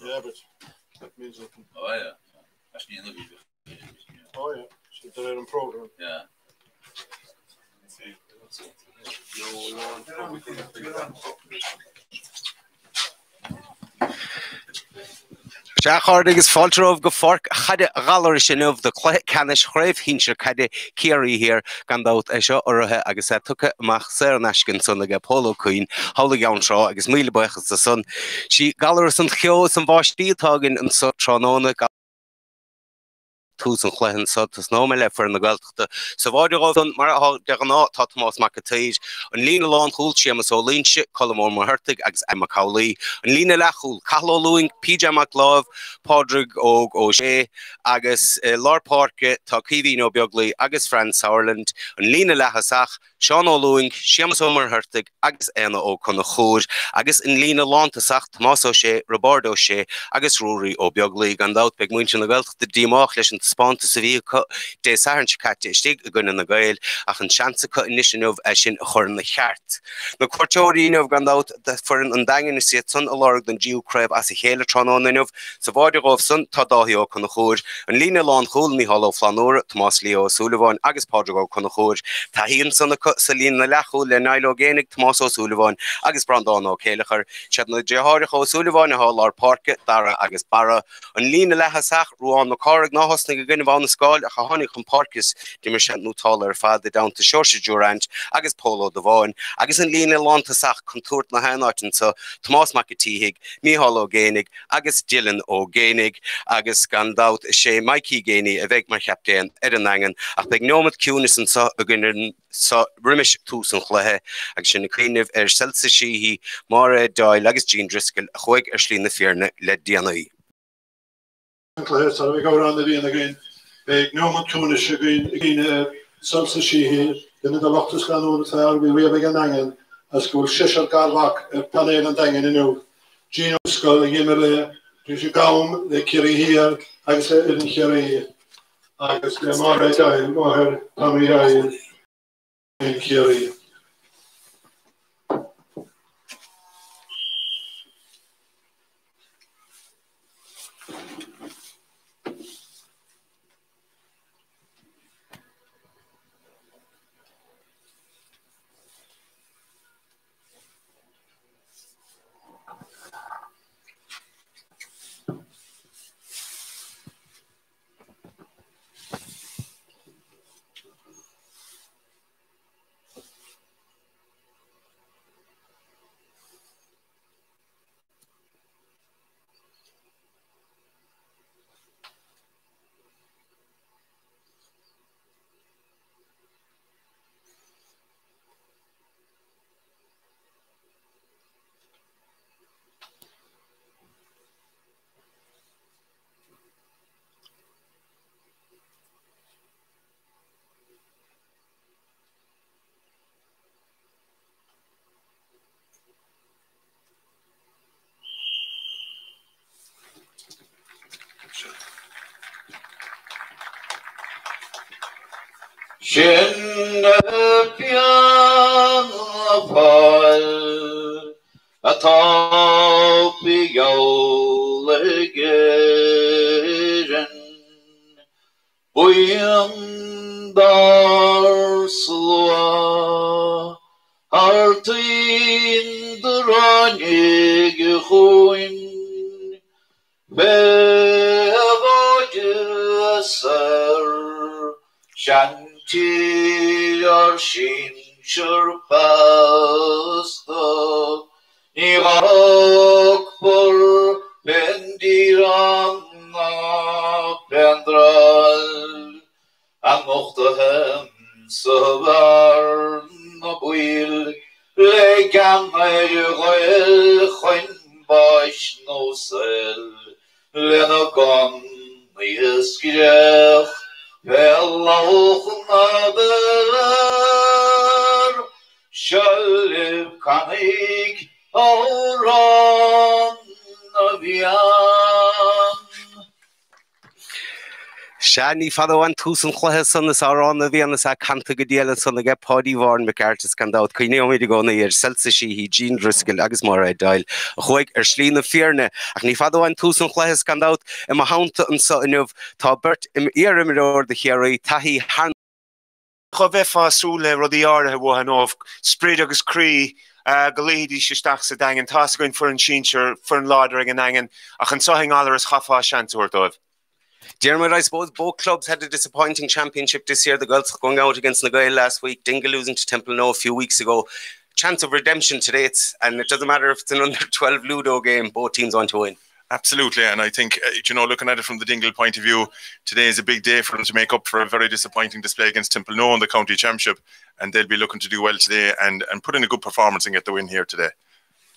Yeah, but that means nothing. Oh yeah. Actually, in the video. Oh yeah. So they're in program. Yeah. Seachard agus fáilteómh go forc chaide galar sinmh de canis chréibh hínsir chaide céirí hir gan dát é seo orthe agus é tucha amach sé an eiscin son a polo cuoin hála gan seo agus míle buchas sa son. Si galar san cheo san bháistíítágin an so tróna tús an chléhan so tas nó me le for na gailteachta. Sa bháideáin mar de an ná tá Tomás Macatéis an lína lán chúil sémas ó línse Colmór mar Hurtig agus Emma Cowley an lína lechúil Cathal Lúing PJ McLove Padraig ó sé agus Lár Parke tá Cíhín ó Beaglaí agus Fran Sauerland an lína lechasach Seán ó Lúing sémas ó mar Hurtig agus Anna ó Connachúr agus in lína lántasach Tomás ó sé Roberto ó sé agus Rory ó Beaglaí gan dát beag muintear na gailteachta díomach leis an spánta sa bhí dé saharn se caite istigh a gine na gail ach an seansa cut inisianmh sin chur na cheart. Na cuairteoiríinmh gan dát for an dagan is siad son a lorg den díú creibh as a chéile trónóinmh sa bháideáh son tá dáthí ó Connachúr an lína lán chúil Mícheál ó Flanúra Tomás Leo O'Sullivan agus Padraig ó Connachúr tá híon sanna sa lína lechúil le Nailo Génig Tomás O'Sullivan agus Brandán ó Céilechar siad na Dearthairich O'Sullivan a Lár Parke Dara agus Barra an lína lechasach Ruán na Carrig náhosna go gine bhán na scáil a chahannig chun Parkis di mar sean nútáil ar fad down to Seoirse Durant agus Polo de Bháin agus an lína lántasach chun tuairt na hánáitin sa Tomás Macatíigh Mícheál ó Génig agus Dylan ó Génig agus gan dát sé Mikey Géni a bheith mar cheaptéin ar an angan ach beag nómad ciúnas an sa a gine sa rimis tús an chluthe agus sin na clíanamh ar selsa síhí mar Dáil agus Jean Driscoll a chuig ar slí na fearna le déanaí. So we go around the being again. Big no man tunis again selsa síhí den the lochtas gan on the we have again angen as go shishal galvak panel and angen inu. Gino skull yimele you gaum the kiri here agus in kiri agus the mar Dáil mar Tommy Ryan in kiri. Shinnepian fall atop yolegen Buyandar slua Artin dranig huin Bevogesar Shantir Shinshur Pasta Iraq for Bendirana Pendral Anochtahem Savar Nabuil Legam Ayuel Khun Bash Nosel Lenagon Yeskirech Velloch Nabeler Shalib Kanik Oran Navian Shani father one two some classes are on the Vienna I can't get deal and son get poddy warn McCarthy can out can you to go near Celsius he Jean Driscoll agus more dial hoik Erslina Fierne ach ni father one two some classes can out in my hound and so of Tabert im erim or the here tahi han Chovefa Sule Rodiara Wohanov spread agus Cree Galidi Shistachsa Dangan Task going for an Chincher for an Laudering and Angan ach and sawing other as Hafa Shantortov. Dermot, I suppose both clubs had a disappointing championship this year. The girls going out against Nagoya last week, Dingle losing to Temple No a few weeks ago. Chance of redemption today, and it doesn't matter if it's an under-12 Ludo game, both teams want to win. Absolutely, and I think, looking at it from the Dingle point of view, today is a big day for them to make up for a very disappointing display against Temple No in the county championship, and they'll be looking to do well today and put in a good performance and get the win here today.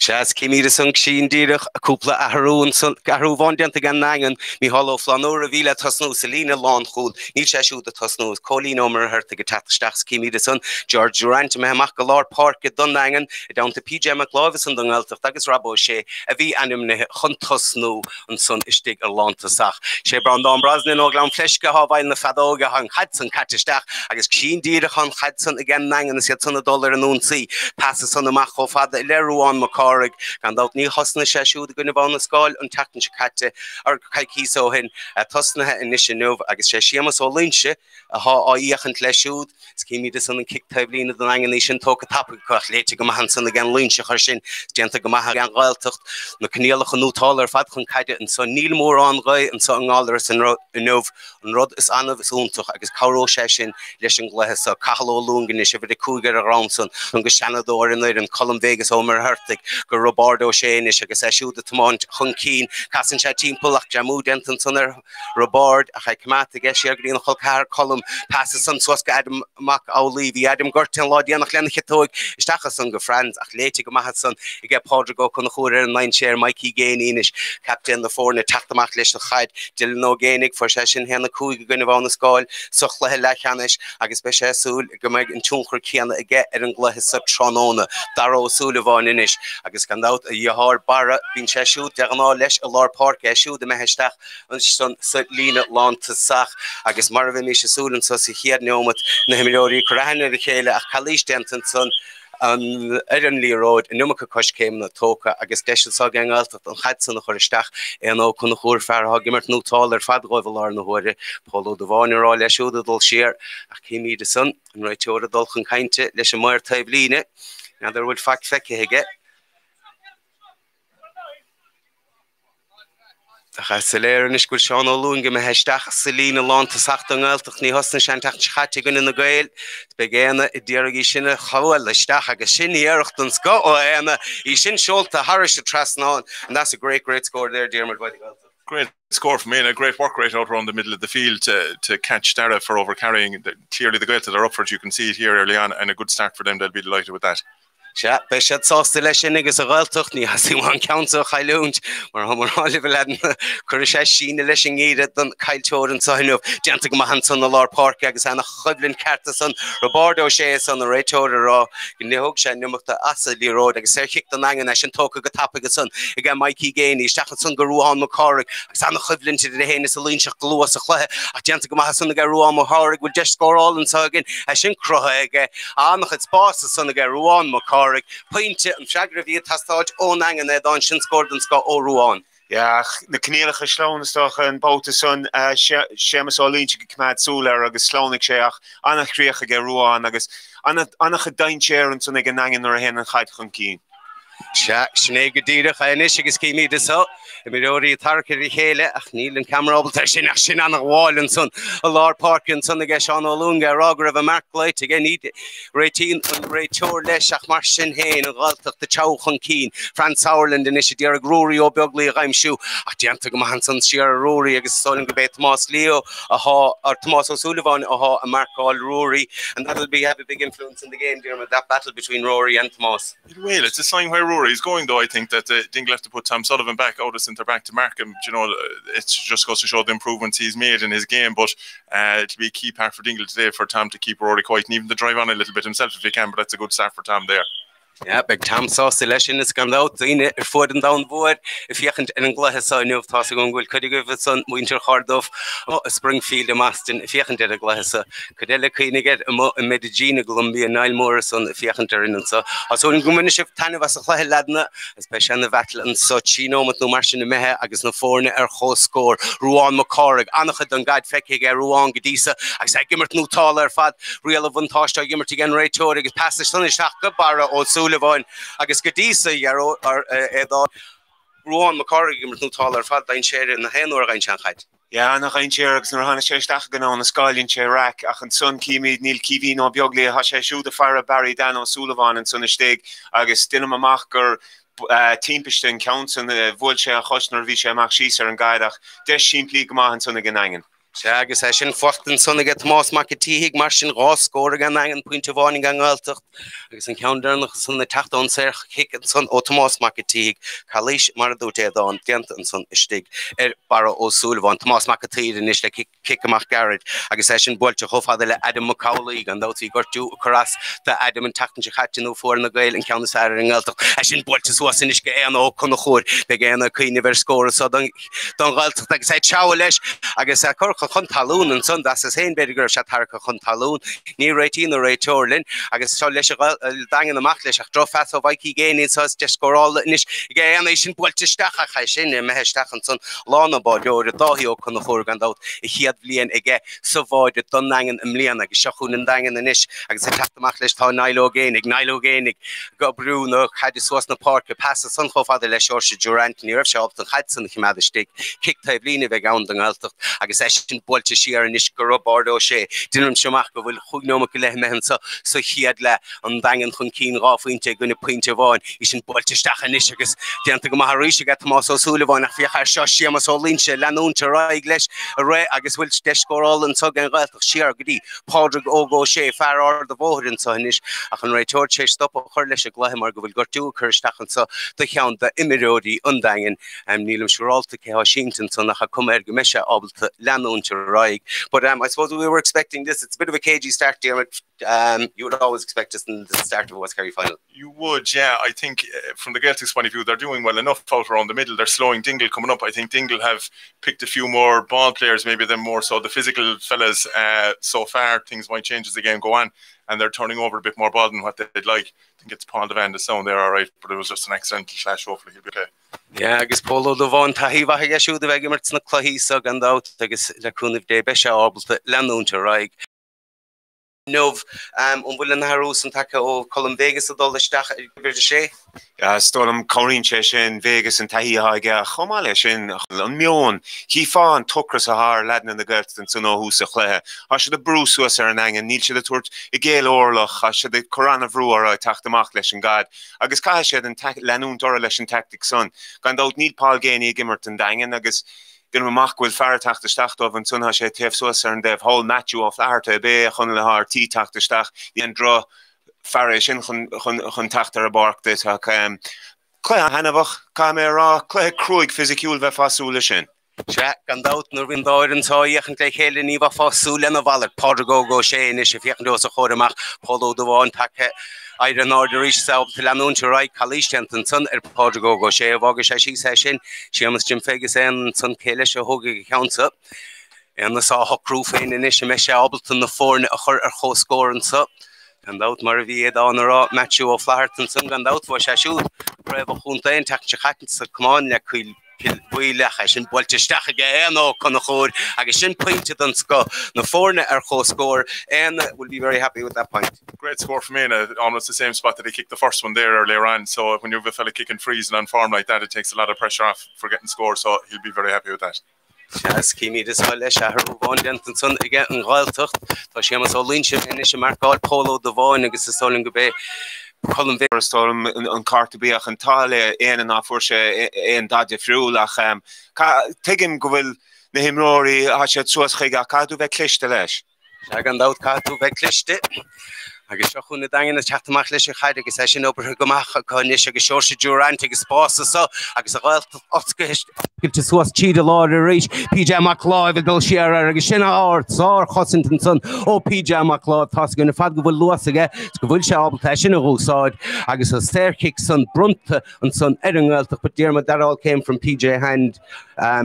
Chas Kimi de Sung Sheen Dirich, a couple of Aharoon, Garu Von Dentigan Nangan, Miholo Flanora Villa Tosno, Selina Lawnhul, Nisha Shoot the Tosno, Colleen Omer, Hertig Tatstachs, Kimi de Sun, George Durant, Mehamakalor Park at Dunangan, down to PJ McLavis and Dungal, Tagus Rabo She, a V Anim Huntosno, and Son Ishtig Alontasach. She Brown Don Brosnan, Oglam Fleshka, Hava in the Fadoga, Hung Hudson, Katistach, I guess Sheen Dirich, Hung Hudson again, Nangan, the $100 and Unsi, passes on the Macho Father, Leruan Macar. Gan out ní hosna sé siúd gona bhna scáil an tatan se caite ar caiiciso hin tosnathe initiative agus sé siamas ó linse a íochant le siúd cíimi de san an kick tablína den angan sin tóca tappa chuach léite go maithe san gan linse chuir sin déanta go maithe gan gáiltecht na cníalach an nútáil ar fad chun caide an son níl mór an gáid an son gáil san inmh an rud is anmh is úntaach agus cabhró sé sin leis an gluthe sa cahaló lúngan is bhid cúgar a ránsan an go seanadóir in an Colm Vegas Omer Hertig go Robardo Shane is agus siú de tamont chun cín casan sé timppulach jamú dentan sunnar Robard a cha cumata gas sé grín chulcar column passes san suasca Adam Mac O'Leary Adam Gurtin lá déanach lena chitóig istachas san go Franz ach léite go maithe san I get Padraig go chun chóir an 9 chair Mikey Gain is captain the four na tatamach leis na chaid Dylan O'Gainig for session hena cúig gona bhna scáil suchla le chanis agus be sé súl go meid an túnchur céanna ige an gluthe sa Tróna Darró Sullivan inis agus gan out a yahar bara bin shashu derna lesh a lar park eshu de mehestach and son Lina Lantasach agus Marvin Mishasul so si hier nomat na hemilori Korana de Kele a Kalish Denton son an Erenly Road in Numaka Kosh came na Toka agus Deshel saw gang out on Hudson the Horstach and no kun hor far hagimert no taller fad govelar no hore Polo de Warner all eshu the dul share Akimi de son and right over the dulchen kainte lesh more tabline now there would fact feke hege Chaseléir is goil Seán O'Luan go heistach Selina Lantasach an gáilteach ní hosna seanteach chatte gon na gail be géana I ddíraigh sinna chaáil leisteach agus sin éireacht an sco ó éana I sin seolta Harris a trasnán and that's a great score there Dermot by the Gaeltacht. Great score from me and a great work rate out around the middle of the field to catch Dara for overcarrying. Clearly the Gaeltacht are up for it, you can see it here early on and a good start for them, they'll be delighted with that. Ja, beshet sásta leis sin agus a gáilteach ní hasíháin ceanta chailúnt mar hamar hála bhfuil chuir sé sína leis an gcéad don cailteóir an sainmh déanta go maithe san na lár park agus anna chublinn carta san Robardo sé san na réiteóir rá go nethóg sé numachta asa líród agus sé chiic an angan sin tóca go tappaige san I g Mikey Gain stachad san go Ruán Macáraigh agus anna chublinn de héna sa líonseach glúas a chluthe ach déanta go maithe san go Ruán Macáraigh bhfuil deis scóráil an sagin sin crutha ige annach it spása san go Ruán Macáraigh Pointe an fragra vi tastáid ón angan é don sin scór an sco ó Ruán. Ja, na cnéalacha slónastach an bóta son sémas ó línte go cumad súlar agus slónig séach annach críocha ge Ruán agus annach a daintéir an son ag an angan ar a hen an chaid chun cín. Sné go díireach inis agus cíimi de so I miróí tarcair I chéile ach níl an camerabal sin ach sin annach bháil son a lár park an son ige Seán O'Luan rágur a mark leit again ní réitín an réiteóir leis ach mar sin héin an gáilteach de teáchan cín Franz Sauerland in is dear Rory ó beaglaí a gaimsú ach déanta go maithe san siar Rory agus stoilm go bé Tomás Leo or Tomás O'Sullivan a markáil Rory and that'll have a big influence in the game Dermot that battle between Rory and Tomás. It will, it's a sign where Rory is going though I think that Dingle have to put Tom Sullivan back out of centre back to mark him it just goes to show the improvements he's made in his game but it'll be a key part for Dingle today for Tom to keep Rory quiet and even to drive on a little bit himself if he can but that's a good start for Tom there. Ja, beg tam sauce leis is gan out ine for den downboard if fichent en gluthe sa nu tas gon could go son winter hardov Springfield Maston fichent de gluthe cadella queen get Medellin Colombia Nile Morrison fichent in so also un gomunship tan was a ladna especially an the battle and so chino mat no marsin mehe agus na forne score Ruan McCorrig anach don guide feke Ruan Gedisa I say gimmert no taller fad real vantage gimmert again right to agus pass the sun shaka bara o Sullivan agus Gedisa yaro or Ruan McCorrig gimmert no taller fad dain share in the hen or gain chancheit. Ja nach ein Cherks nur han séach gan an Skalin Cherak ach an son kimi Neil Kivino Biogli ha sé siú de far Barry Dan o Sullivan an sonne steig agus dinne machgur teampechten counts an volse a chosner vi sé mach schier an gaidach de simply gemacht an sonne genengen. Agus sin fochten sonne get Mas Marketíig mar sin ráscore gan engen pointe warning gang altocht agus an counter noch sonne tacht an ser kick son Thomas Marketíig Kalish mar do an gent an son stig bara o Sullivan Thomas Marketíig in is kick amach garage agus sin bolte hofadele Adam Macaulay gan dat vi gortu karas de Adam an tachten hat no for na gail an counter saring altocht sin bolte so sin is ge an o kon chor be gan a queen ver score so dan galtocht agus chawles agus chun talún an son das hen beidir se tarcha chun talún ní réití no réitorlin agus tá leis dagen amach leis ach dro fest ó bhaiki géin sos de scoráil inis gé an sin builteisteach a sin mehestechan son lána báideir dáhí ó chun chóir gan dát I chiad blian ige sa bháide don dagen am líana agus seachún an dagen inis agus sé taachtamach leis tá nailogénig go brún ó chaidir suas na park pass san chofada leis or se Durant ní raibh se op an chaid san chiimeada stig kick ta blina bheith an an altocht agus sin bolte siar an is go bardo sé dinum semach go bhfuil chugnoma go le mehan so chiad le an dagen chun cín ráfuinte gunna puinte bháin is sin bolteisteach an is agus déanta go maithríise get Tomás Ó Sullivan nach fiachar seo siamas ó línse leúnte raig leis a ré agus bhfuil deiscóráil an tug an ghailteach siar go dtí Pádraig ógó sé fear ar do bhórin so inis ach an réiteir sé stop chuir leis a gluithe mar go bhfuil gortú chuirsteach so do cheann de imimeróí an dagen nílam siúrálta ce Washington so nach cum go meise ábalta leúnte raig. But I suppose we were expecting this. It's a bit of a cagey start, Dermot. You would always expect this in the start of a West Kerry final. You would, yeah. I think from the Celtics' point of view, they're doing well enough out around the middle. They're slowing Dingle coming up. I think Dingle have picked a few more ball players, maybe than more so the physical fellas. So far, things might change as the game go on, and they're turning over a bit more ball than what they'd like. I think it's Paul Devan the sound there, all right, but it was just an accidental flash. Hopefully he'll be okay. Yeah, agus Paulo Devan tahi va gesú de vegimert sna clahí so gandát agus le cúnah dé be se ábalta leúnte raig. Nov bhfuil an Harús an take ó Colin Vegas a dulleisteach beidir sé? Ja, stom Corinche sin Vegas an taí haige chomáile sin an mion. Hí fá an tuchras a haar ladan na gurt an san óhús a chléthe. Ha se de brúsúas ar an engen, níl se de tuairt I géal orlach, ha se de Corana bhrúar a taachtamach leis an gad. Agus cai sé an leanún dora leis an tactic son. Gan dát níl Paul Géine gimmert an dagen agus Din machhfuil feartachtasteach an sunha sé TFSUS ar an deh hall matú á fleharta bé chun le haar tí tachtasteach í an dro fear sin chun tachtar a barchta clé hanabhach cá mé rá clé cruig fisiciúil bheith fasúla sin. Se gan dat nur vin daden táchen lei hele ní war fasúlen a valleg Pádraig go sé is se fichen dos a chodeach Paulo Devan take Iidir an áidir selb til leúnte raig chalíisten son Pádraig go sé bhage sé sí sé sin siamas Jim Fegus an son céile se hoge countsa en na sá horú féin in is me se abelton na fórne a chur ar chóscóran sa an dat mar vi anrá matú ó flahartan son gan dat war se siú bref a chuntain te se chaken sa cumán le cuil builech sin bolteisteach an ó chun chóir agus sin pointed an sco na fórne ar chóscór and will be very happy with that point. Great score from Maina, almost the same spot that he kicked the first one there earlier on. So when you have a fella kicking frees and on form like that, it takes a lot of pressure off for getting scores. So he'll be very happy with that. Yes, Kimi this leis a Ruán dentan son ige an gáiltocht tá sémas ó línse inis marcáil Paulo Devan agus is soling go bé Colin Vegas storm an cartabíach an táile éan á fuairse éon daide friúlach tuigim go bhfuil na himróí a sé suas chuige a cadú bheith cliste leis. Se an dát cadú bheith cliste agus seo chuna dagan teachtamach leis chaide agus sin obair gomach chunis agus seirse Durant agus spása so agus a gáil oscailte suas tíad a láir a rééis PJ McLeod a dul siar agus sinna áirt sár chosintan son ó PJ McLeod tá gona fad go bhfuil luas aige go bhfuil se ábalta sinna rúsáid agus a stairkick son brunta an son Edingaltach, but Dermot, that all came from PJ Hand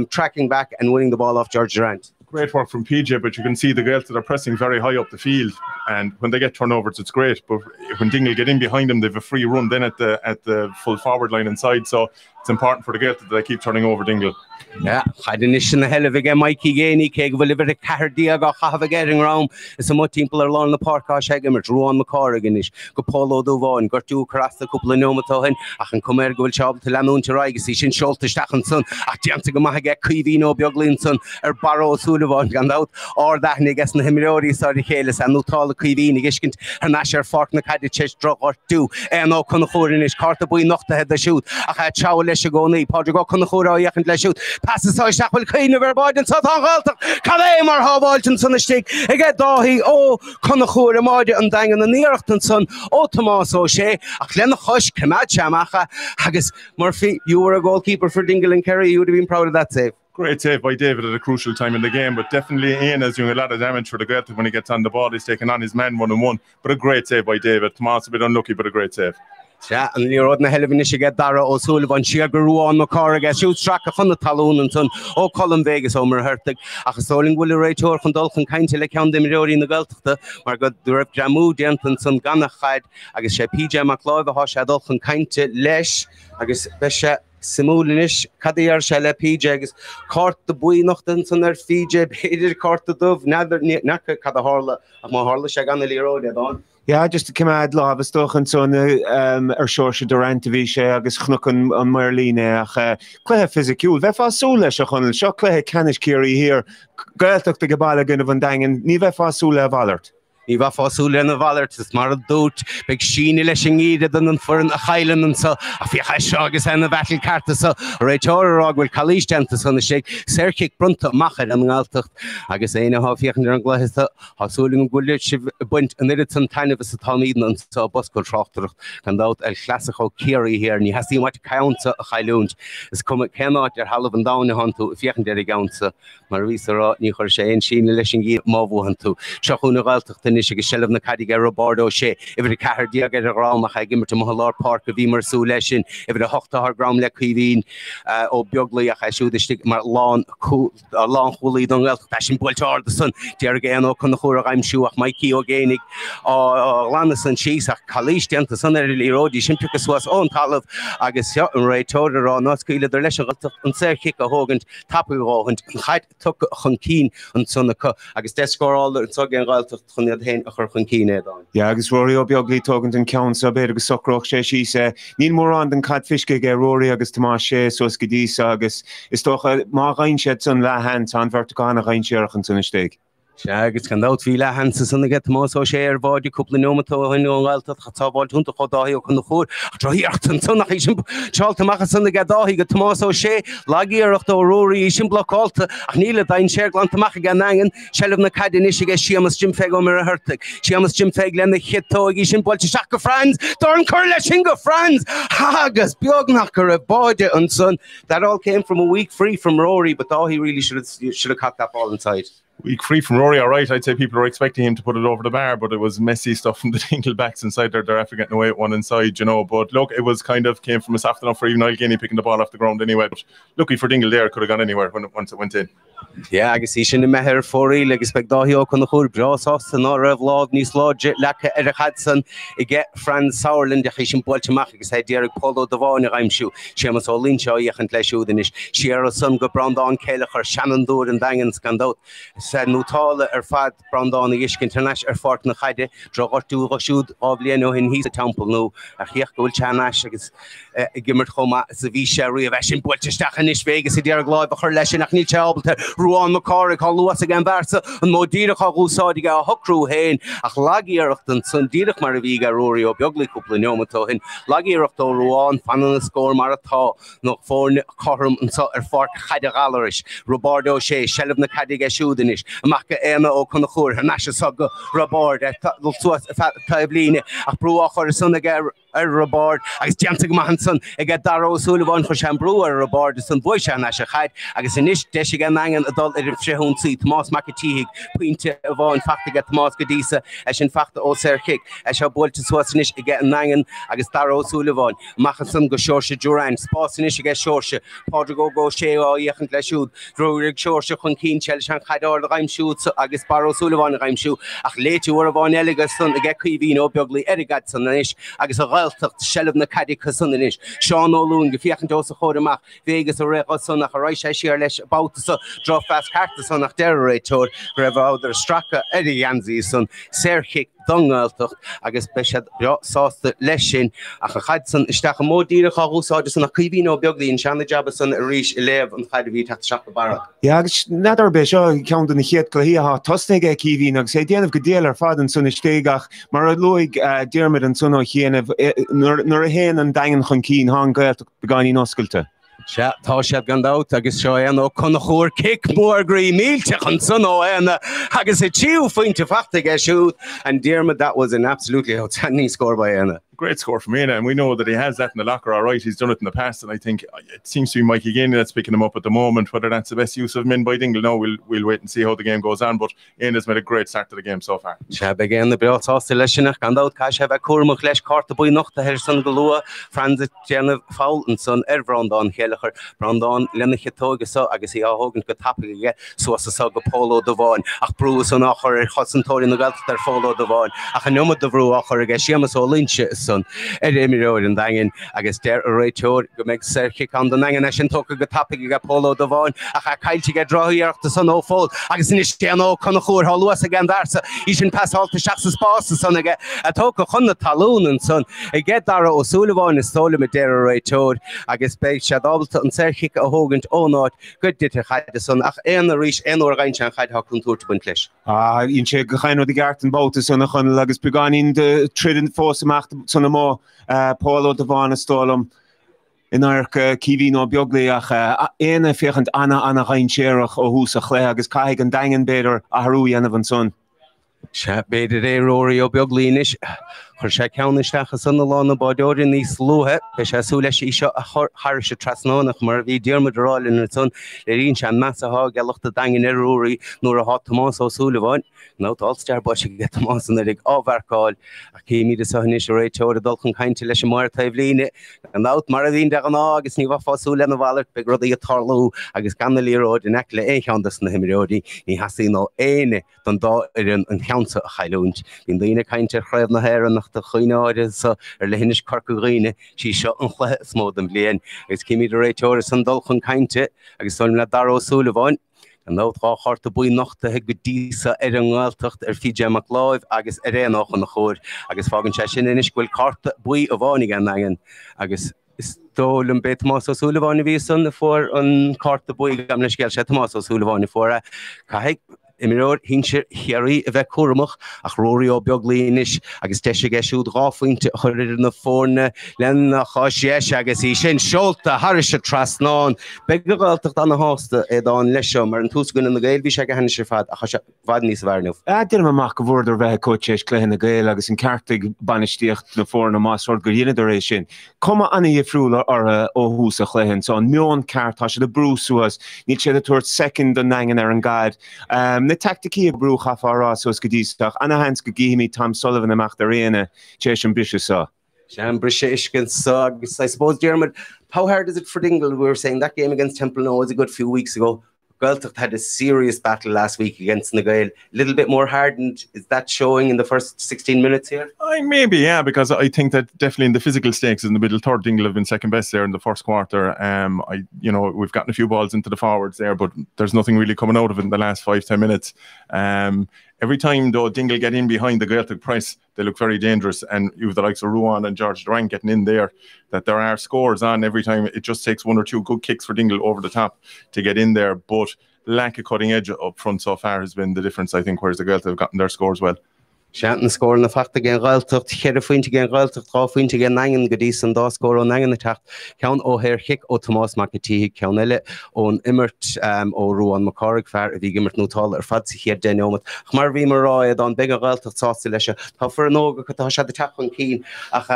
tracking back and winning the ball off George Durant. Great work from PJ, but you can see the girls that are pressing very high up the field, and when they get turnovers, it's great. But when Dingle get in behind them, they have a free run then at the full forward line inside. So it's important for the girls that they keep turning over Dingle. Yeah, Haidenishin the hell of again, Mikey Gainey, Keg will live at a Cardia, got half a getting round. It's a much people are along the park, Shagam, or Ruan McCorriganish, go Polo Duvon, got two across the couple of Nomatohin, I can come here, go job to Lamun to Rigas, in Schulte Stachenson, at Jantigamaga, Kivino, Bjoglinson, or Barrow Sullivan, and out, or that Nigas and Himiri, sorry, Kalis, and Nutala Kivini, Gishkint, and Asher Fortna had the chest drop or two, and no Conahorinish, Cartaboy knocked the head the shoot. I had Chow Leshagoni, Podrigo Conahora, Yakan Leshut. Passes out Shapel Queen of Boyd and South Angalta, Kalamar Havalton son a stick, again Dahi, oh, Conachur, Mardi and Dang and the Nearton son, oh Tomas O'Shea, a Glen Hush, Kamachamacha, Haggis Murphy, you were a goalkeeper for Dingle and Kerry, you would have been proud of that save. Great save by David at a crucial time in the game, but definitely Ian is doing a lot of damage for the Gaeltacht when he gets on the ball. He's taking on his man 1-on-1, but a great save by David. Tomas a bit unlucky, but a great save. Yeah, and you're on the hell of an issue get Dara O'Sullivan, Ruan McCorrigan, shoots track of the Talon and son, oh Colin Vegas, Homer Hertig, Achasoling Willie Ray Tour from Dolphin Kind till account them in the Gaeltacht, or got the Rep Jamu, Denton, son Ganachide, I guess PJ McLeod, the Hosh, Dolphin Kind to Lesh, I guess Besha. Simulinish, Kadir Shella PJ, Court the Bui Nochtons on their Fiji, Peter Court the Dove, Nether Naka Kadahorla, Maharla Shaganali Road, on. Yeah, just to come out, love a stoch and son, Shorsha Durant, Visha, Agus Knucken on Merlina, Claire Physical, Vefa Sula Shachon, Shockley Canish Kiri here, Gaeltacht the Gabala Gun of Vandangan, Nivefa Sula Valert. Ní bha fáúil lena bhhaart is mar a dút beag síine leis an iad an foran a chailen an sa a bhí seo agus ena bhetil carta sa réiteórag bhfuil chalísteanta sanna sé Serkick brunta machar an Gaeltacht agus éine háfíochan ar an gluithe hasúling an gúile si buint an irid san taineh sa táídan an sa boscail trochtach gan dát el chlasachó Kerry here ní hasí maiid caunta a chailúnt is cum cenáid ar halamh an dána hanú fiochan deir gaunta mar vísará ní chuir sé síine leis an iad mábhú hanú seachúna Gaeltacht Nish Shelf na Cadiga Robardo She, if it a car dear get a ram, I give it to Mahalar Park of Emer Suleshin, if it a Hochtar Gram Lekivin, or Bjogli, I should the stick my lawn, a long holy don't well, Passion Bolchar the son, Jergano Conahura, I'm sure, Mikey Organic, or Lannis and Cheese, a Kalish, the son of the road, you shouldn't pick us was on Talov, I guess, and Ray Toder or not skill the leisure and Sir Kick a Hogan, Tapu and Height took Hunkeen and Sonaka, I guess they score all the Sogan Yeah, agus Rory O'Biogli talking in counts a bit agus socroch she say Neil Moran than cat fishke ge Rory agus Tomas she so skidisa agus is toch ma reinshet on la hand on verticana reinsherchen sun steek. Agus can out feel hands son get most so share body couple nomato in Gaeltacht chatábal hunta chodáí chun chór droíartan sunna Charlton machchas sunna gadáí go Tomás O'Shea lagíirecht ó Rory sin blocálta ach níle dain séirglan tamach gan angan sellh na cadin is ge siamas Jim Feg mar a hurtig siamas Jim Feg lena chitóí sin bolte seach go Franz Dorn Curle sin go Franz agus beagnachar a bode an son that all came from a week free from Rory but he really should have caught that ball inside. Week free from Rory, all right. I'd say people are expecting him to put it over the bar, but it was messy stuff from the Dingle backs inside there. They're after getting away at one inside, you know. But look, it was kind of came from a soft enough for even Niall Gainey picking the ball off the ground anyway. But lucky for Dingle there, could have gone anywhere once it went in. Yeah, I guess he shouldn't have met her for real. I expect Dahi on the whole brass house and or of law, Nice Lodge, Laka Eric Hudson, I get Franz Sauerland, the Hishin Bolchamach, I said, Derek Polo Devon, I'm sure. She must all in show, you can't let you the nish. She era son go Brandon Kelly or Shannon Dur and Dangan Scandot. Said Nutala or Fat Brandon, the Ishk International or Fort Nahide, Drogor to Roshud, Obliano, and he's a temple no. A Hirkul Chanash, I guess, Gimmert Homa, Zavisha, Reavashin, Bolchastach and Ish Vegas, Derek Glob, her Leshin, Achni Chabel. Ruan McCorrick há luas again versa an mo díach a gúsáide a hocrú hain ach lagíirecht an sun díach mar a bhí a roí ó beaglaí cúpla neomató hin lagíirecht ó Ruan fanan na scór mar atá nó fórne chom an sa fort chaide galeris Robardo sé sellh na cadige siúdanis amach éime ó chuna chóir na se sag Robard tablíine ach brú chur sunna Robard agus James Manson ag Darrow Sullivan chu sem brú Robard san bhuiise na se chaid agus inis de gan angan adul frihún sí Tomás McAteague puinte a bháin fachta Tomás godísa sin fachta ó Serkick se builte suasanis i get an angan agus Darrow Sullivan machchan san go seirse Duran spásanis i get seirse Pádraig go sé á íochant le siúd Drúrig seirse chun cín sell an chaidár le raimsúd agus Darrow Sullivan a raimsú ach léitiú ar a bháin eilegus san a get cuihín ó beaglaí erigad san inis agus a ghailteach sellh na cadige san inis Seán O'Loon go fiochan dós a chóir amach Vegas a réá san nach a roiis siar leis báta dro fast carta san nach deréitóir raibh áidir stracha Janzi san Serkick dongaltocht agus beisiad sásta leis sin ach a chaid san isteach a módíireach a úsáide san nach cuihín ó beaglaí seanna jab san a ríis i léamh an chaid a bhí teach seach bara. Ja agus nadar be seo cean na chéad go híá tosnig é cíhín agus sé déanamh go déal ar fad an sunna stéigach mar a luig dearmid an sunna chéanamh nuair a héan an dagan chun cín há gailteach beáí noscailte. Tá sé gandát agus seo ó chuna chóir kick mórgraí mílteach an sun ó agus é tíú faointe fachta é siúd and Diarmid that was an absolutely outstanding score by Anna. Great score from Éanna, and we know that he has that in the locker all right. He's done it in the past, and I think it seems to be Mikey Ganey that's picking him up at the moment. Whether that's the best use of him in by Dingle, no, we'll wait and see how the game goes on, but Éanna's made a great start to the game so far. Se begin the beátásta leisinach gandát cai se bheith cuamach leis carta buí nachta hir san go lua Francis Jenna Foulton san Brandán chéalachar Brandán lenach tógus so agus í áthógan go tapige so as sa go Polo de Bháin ach brú san achar chosantóirí na galtar Polo de Bháin ach an numad de brú achar a séamas ó linse son Emiróid an dagen agus der a réiteúir go meid Serkick an den angan sin tóca go tapige go Polo de Bháin ach a caiilte go droíarachta san ó fód agus inis déanó chuna chóir há luas a gan darsa í sin pasálta seachsa spása san aige a tóca chuna talún an son I get Darrow O'Sullivan is tóla me der a réiteúir agus beidh se dábalta an Serkick a hógant ónáid go dite chaide san ach éana ríis éonúir gaint an chaid ha chuntúirta buint leis. Ín sé go chainú de gartan bóta sanna chun agus beganín de tridin fósamach sanna mó Polo de Bháin stólam in aircha cíhín ó beaglaí ach éana féchant anna chainséireach ó hús a chlé agus caiigh an dagan beidir a tharú dhéanamh an son. Se beidir é róí ó beaglaí inis chur sé ceannisteach san na lána báideoirí níos luthe be sé sú leis seo a thir se trasnánach mar bhí Diarmid ráilin ar son le ríonn se an measaá geachta dagan ar róí nuair a há Tomás O'Sullivan nó allstear ba se get Tomás an ag ábharcáil a céimí de sanis réiteir a dulchan caiinte leis mar taimhlíine an át mar a bhíon de an agus ní bhfáú lena bhhair be rudaí a tarlú agus ganalíróid in eic le écheandas na himiróí ní hasí nó éine don dá ar an cheansa a chailúnt. Bhín daoine caiinte chréibh na héir nach de chuineáide ar le hinis carcaghine sí seo an chluthe smód an blian agus céimí de réiteir san dulchan caiinte agus solim le Darrow O'Sullivan an nótrá charta buí nachta he go dísa ar an gáilteacht ar Fíide McLeod agus ar réanach an na chóir agus fágann sé sin inis bhfuil carta buí a bháinnig an agan agus is dólam be Tomás O'Sullivan a bhí san fór an carta buí gam leis geall sé Tomás O'Sullivan fóra caiigh Imiróir hinse chéirí a bheith cuaramach ach róí ó beaglaí inis agus teise geisiúd ráfuinte chuir na fórne lena cháisiéis agus í sin seolta harise trasnán be go gáilteach anna hásta é dáin leisio mar an túsgann na gail bhí sé go hena sé fad a cha fad níos bharnúh. Dir amach go bhór bheith coatéis cléthe na gail agus an ceartaigh banistíocht na fórna másúir go dhéanaidir éis sin. Cuma anna dhéifriúla ar ó hús a chléhann so an meón ceart tá sé de brúsúas ní sé a tuairt second an nangan ar an gaiid. Na tacticí a brúch a fárá sos go dísteach anna hens go gíimi Tom Sullivan amach ar réine tééis an brise sa. Sean Brisha Ishkin Suggs. I suppose, Diarmid, how hard is it for Dingle? We were saying that game against Temple was a good few weeks ago. Gaeltacht had a serious battle last week against Nagail. A little bit more hardened. Is that showing in the first 16 minutes here? Maybe, yeah, because I think that definitely in the physical stakes in the middle third, Dingle have been second best there in the first quarter. We've gotten a few balls into the forwards there, but there's nothing really coming out of it in the last 5-10 minutes. Every time, though, Dingle get in behind the Gaeltacht press, they look very dangerous. And you have the likes of Ruan and George Durant getting in there, that there are scores on every time. It just takes one or two good kicks for Dingle over the top to get in there. But lack of cutting edge up front so far has been the difference, I think, whereas the Gaeltacht have gotten their scores well. Shannon score na fakta gen Gaeltacht, chéir faointe gen Gaeltacht, rá faointe gen Nangan go dtí an dá scór ó Nangan na techt. Ceann ó Héir Hick ó Tomás McAtee, ceann eile ón Immert ó Ruan McCorrick fear a bhí Immert nótáil ar fad sa chéad den ómat. Mar bhí mar ráid an big Gaeltacht sásta leis tá for an óga go tá sé de teach an cín ach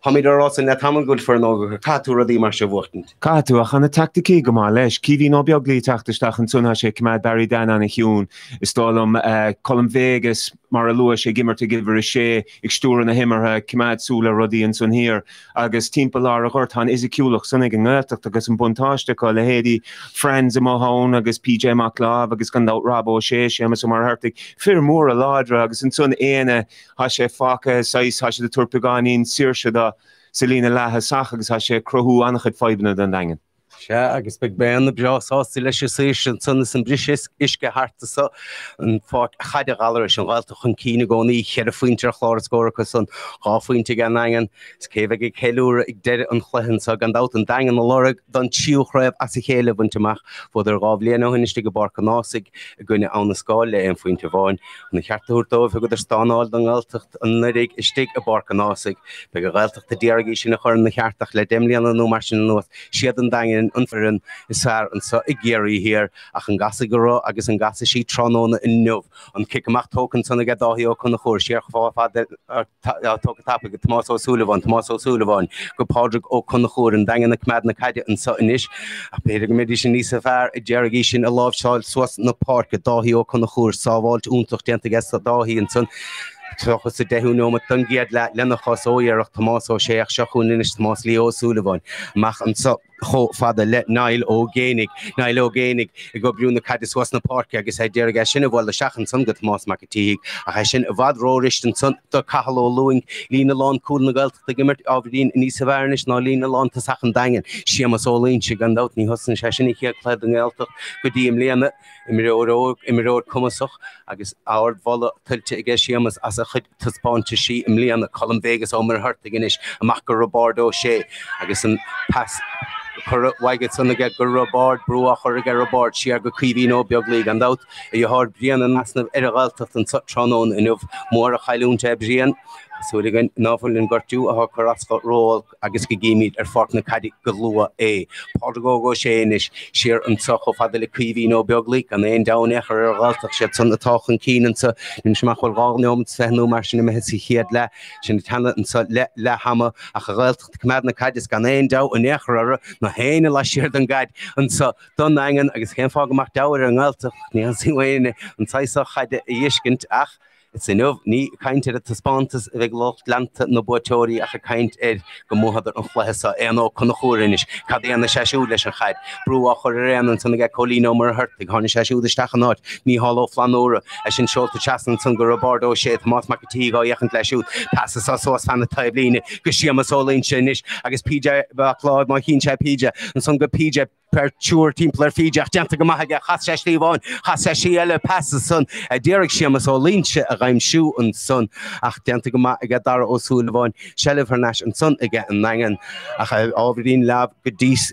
Hamid Ross and that Hamilgood for no Katu Radi Marsha Wharton. Katu, a Hana tactiki Gamalesh, Kivi no Biogli Tachtach and Sunashe, Kamad Barry Dan and a Hune, Stolum, Colum Vegas, Maralua, she gimmer to give her a shea, Extur and a himmer, Kamad Sula, Ruddy and Sun here, August Timpelar, Hortan, Ezekiel, Sunnig and Ertak, August and Buntash, call a Hedy, Friends of Mohone, August PJ McLav, August Gandalt Rabo, Shea, Shemasumar Hertig, Fair Moor, Aladra, August and Sun Ena, Hashe Faka, Sais, Hashe the Turpagani, Sirsha. Selina Laha Sachags Hashe Crohu Anachid Fibna than Langen. agus big ben the bras oscillation sun some British iske hart so and for had galleration wel to hun kine go ni here fuinter chlor score son ga fuinte gan nangen skevege kelur ik did an chlehin so gan out and dangen the lorg dan chiu chreb as ik hele buntemach for der gavle no hinstige barkanasig gunne an skale en fuinte vain and ik hart hoort over go der staan al dan altacht an rig stig a barkanasig be geraltacht de derogation a chorn de hartach le demli an no marchen no sheden dangen unferin is haar and so igeri here ach an gasigero agus an gasi tronon in nov an kickmach token son get dahi o kon chor sheer fa tok topic Thomas O'Sullivan go Padraig o kon chor and dangen the kmad na kade and so inish a pedig medicine is afar a derogation a love child swas na park dahi o kon chor savalt untoch dente gest dahi and son Trochas de dehu no mat dungiad la lena chos o yerach Thomas o sheikh shachun in Thomas Leo Sullivan mach an so cho father let Niall O'Gainig go brún na cadis was na park agus I dare gas sin wal the shachan son got Thomas McAtee a sin vad rorish and son the kahlo luing Lina Lawn cool na galt the gimmert Aberdeen in East Avarnish na Lina Lawn to sachen dangen shemas all in chigan out ni hosen shashin hier klad den galt go dim lena imiro komasoch agus our volle tilte gas shemas as a chit to spawn to she lena Colin Vegas omer hurt againish a makar Robardo she agus an pass why get son get go Robard brew or get Robard sheer go kiwi no bioglig and out you heard Brian and national ergaltacht and such on enough more a chailun Brian so again novel in gortu a carasco roll agus gimi fortna cadi galua a Portugal go shanish sheer and so of the kiwi no bioglig and then down echer ergaltacht shit on the talk and keen and so in schmachol galnom no marshing me hesi hiad la shin talent and so la hammer a ergaltacht kmadna cadis gan then down and echer na hene la sheer den guide and so don nangen agus geen fog gemacht dauer en alter nie sin wene and sai so had iskent ach it's enough ni kind at the sponsors weg locht land no botori a kind go mo had on flesa eno kon chorinish kadian na shashu lesh khad bru a choren and son get colino mer hurt the hon shashu the stachanot ni hollow flanora a sin short the chasen son go Robardo shet Thomas McAtee go yachn leshu passes so fan the tabline go shima so lin shinish agus PJ Claude my hin PJ and son go PJ per tour team player Fiji gente go maga hasshi von hasshi ele passes son a Derek shima so lin I'm shoe and son ach gente go maga dar O'Sullivan Shelley Nash and son again nangen ach Aberdeen lab godis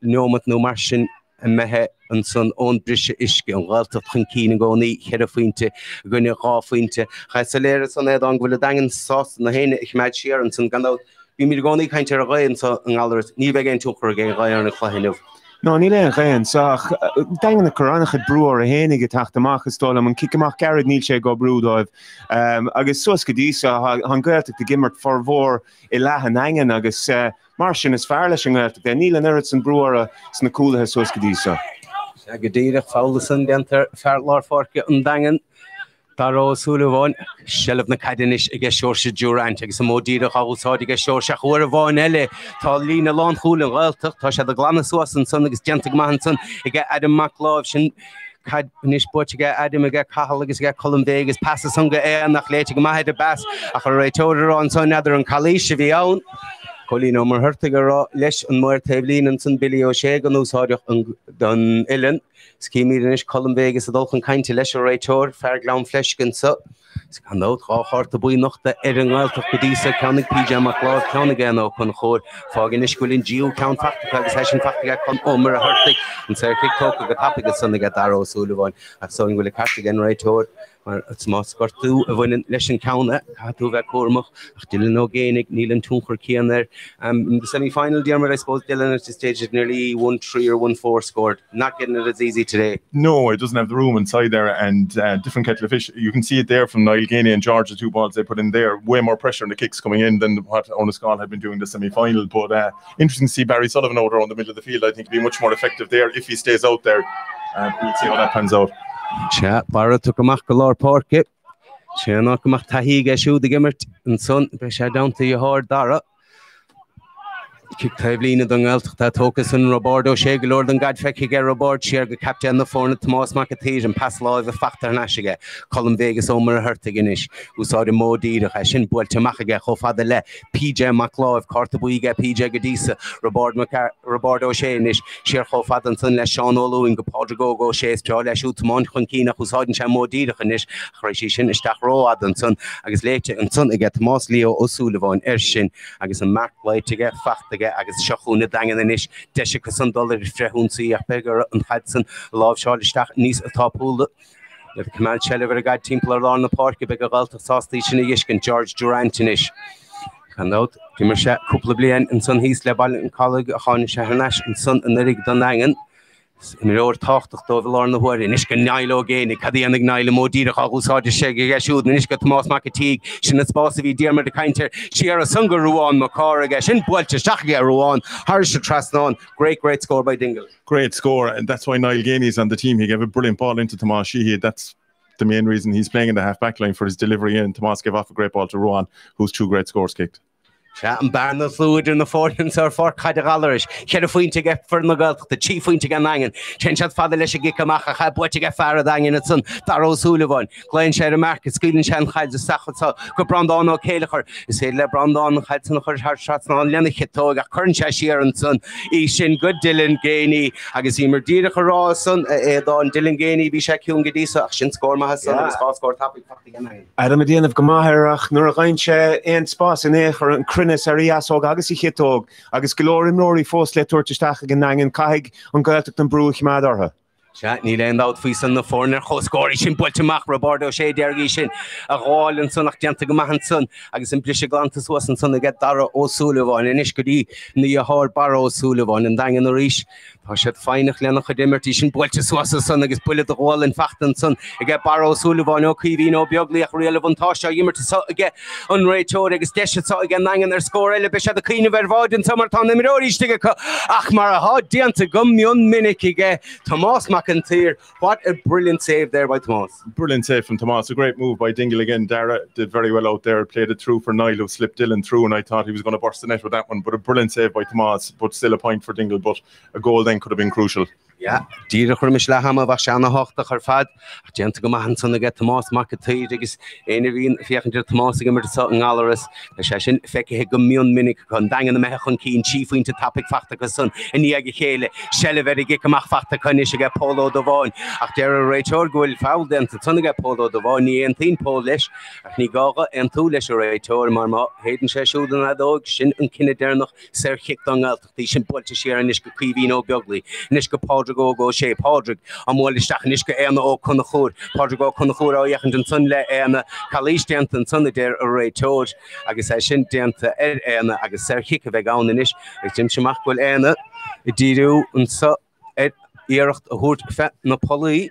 no mat no marchen mehe and son on British iske on galta trinkin go ni here fuinte gunne ga fuinte gaselere son ed an gole dangen sauce na hene ich match here and son gan out bi mir go ni kind ter rein so an allers ni wegen to ge rein khahinu No, ni le rein so dangen the corona het brewer a henige tacht amach gestol am kikemach Garrett Neil go brewdov agus sos gedisa han gert de gimmert for vor e la hangen agus Martian is farleshing out de Neil and Erickson brewer sna cool has sos gedisa gededig Faulsen denter farlar forke und dangen Daro Sullivan Shelley na cadinish ige shorse Durant ag some modira hausa ige shorse chore van elle tá Lina Lawn chulen galtach tá sé de glanna soas an son agus gentig manson ige Adam McLaughlin sin cadinish bochige Adam ige Cahill agus ige Colin Vegas passes hunga nach leite ma het de bas a choreitoder on son other an Kalisha vi own Colino mer hurtiger lesh an more tablin and son Billy O'Shea gan úsáideach an don Ellen Skimirish Colin Vegas adolchan kainte leis réitor fer glam flesken so Kan out hart the boy noch the Eringalach go dísa County PJ McLeod County gan ó chun chóir fágin iscuilinn Geo Count Factica agus hesin Factica chun omar a hartig an sé TikTok go tapig sanna get Darrow Sullivan a so will catch again right toward it's mas gortu a win leis counter hatu ve cormach Dylan no gainig Neelan Tunker Kian there in the semi-final Dermot I suppose Dylan at this stage is nearly 1-3 or 1-4 scored not getting it as easy today. No, it doesn't have the room inside there and different kettle of fish. You can see it there from Niall Gainey and George, the two balls they put in there, way more pressure on the kicks coming in than what Onascal had been doing the semi-final, but interesting to see Barry Sullivan out around the middle of the field. I think he'll be much more effective there if he stays out there. We'll see how that pans out. Barra took a Macalar Park. Knock a Tahiga shoe the gimmert and son, Besha down to your hard Dara. Kick Tavlina Dungelt, that Hokason, Robordo, Shaggy Lord and Gadfeki get Robord, Sherga Captain the Fornet, Tomas Macatij, and Pass Law of the Factor Nashiga, Colin Vegas, Omer Hertiginish, who saw the Modi, the Hashin, Bueltamaga, Hofadele, PJ McLaw of Cartabuiga, PJ Gadisa, Robordo Shanish, Sher Hofadanson, Les Sean Olu, and Podrigo, Shays, Jola Shoot, Monchonkina, who's hiding Chamodi, the Hanish, Rashishin, Stachro, Adanson, I guess later, and son to get Moss Leo O'Sullivan, Ershin, I guess a Mark Light to get Factor. Agus Shachuna dangan inish $10 frehunsi Berger and Hudson love Charlie Stach nís atá púla the Kamal Chelliver guy team player on the park a bigger galta sástíisina Yishkin George Durant inish can out Kimmersha couple of blian and son he's lebal and colleague Han Shahanash and son and Eric Dunangan in the old talk to Dover on the word in Ishkan Nilo again, Kadian Nile Modi, the Hagusar, the Shaggy shoot, and Ishka Tomas Makatig, Shin supposed to be dear the Kinder, Shira Sunga Ruan, Makara, Shin Buelcha Shakia Ruan, Harish Trasnon, great score by Dingle. Great score, and that's why Niall Gainey is on the team. He gave a brilliant ball into Tomas Sheehy. That's the main reason he's playing in the half back line for his delivery, and Tomas gave off a great ball to Ruan, who's 2 great scores kicked. And Barnell fluid in the fortunes are for Kaderalerish. Sheriffin to get for Nagalt, the chief wing to get Nangan. Chenchat Father Leshigikamacha, have what to get Faradang in its son, Darrow Sullivan, Glen Sherry Market, Skilling Shan Hides, the Sachat, Cobrandon or Kaleher, is a Lebrandon, Hudson, her shots on Lenny Current Shashir and son, Ishin, good Dylan Gainey, Agassimer Dira Rawson, Edon, Dylan Gainey, Bishak Gadisa, Action Score Mahasan, score topic. Adam Median of Gamaherach, Nuraganche, and Spas and Echer and Crinnis Ariasog, Agassi Hitog, Agus Glorim Nori Fos let Torchistach and Nangan Kaig, on Galton Bruch Madarha. Ní le out fao san na fórnar choscóirí sin builteach Robordo sé deargaí sin a gháil an sonnach deanta go maihan son agus an brise glantas was an sonna get Darragh O'Sullivan in iscodí ní a hár Barra O'Sullivan an dagan ríis tá sé feinach lenach a dimmertí sin builte suasa son agus buile a gháil an fachtan son I get Barra O'Sullivan ó cíhí nó beaglaíach rialahantá immert ige an réiteóir agus deise ige nangan ar scóir eile be sé a cíine bhar an samartá na miróiríiste ach mar a há dianta gommion minic ige Tomas McIntyre. What a brilliant save there by Tomas. Brilliant save from Tomas. A great move by Dingle again. Dara did very well out there. Played it through for Niall, who slipped Dylan through, and I thought he was going to burst the net with that one. But a brilliant save by Tomas, but still a point for Dingle. But a goal then could have been crucial. Yeah, Díra chuirmis le hama bha seanna hochta chur fad a deanta go maihan sanna get Tomas McIntyre agus éana bhíon fiachantir Tomas ag imir sa an gálaras le sé sin feice go mion minic chun dagan na mecha chun cín chifuinte tapig fachta go son in ní ag chéile selle bheith ag amach fachta chun is ag Polo do bháin ach dear a réiteoir gohfuil fáil denta sanna ag Polo do bháin ní an tín pól leis ach ní gága an tú leis a réiteoir mar má héidir sé siúdan a dóg sin an cinenne déirnach ser chicht an gáiltaí sin builte séar an is go cuihín ó beaglaí is go Podrigo go sé Podrig am móil isteach is go éana ó chuna chóir Podrigo chuna chóir á dheachan den son le éana chalís déanta an sanna déir a réiteoir agus é sin déanta éana agus ser chic a bheith gáin in is ag Jim semach bhfuil éana I ddíú an sa éireacht a thuairt fe na polaí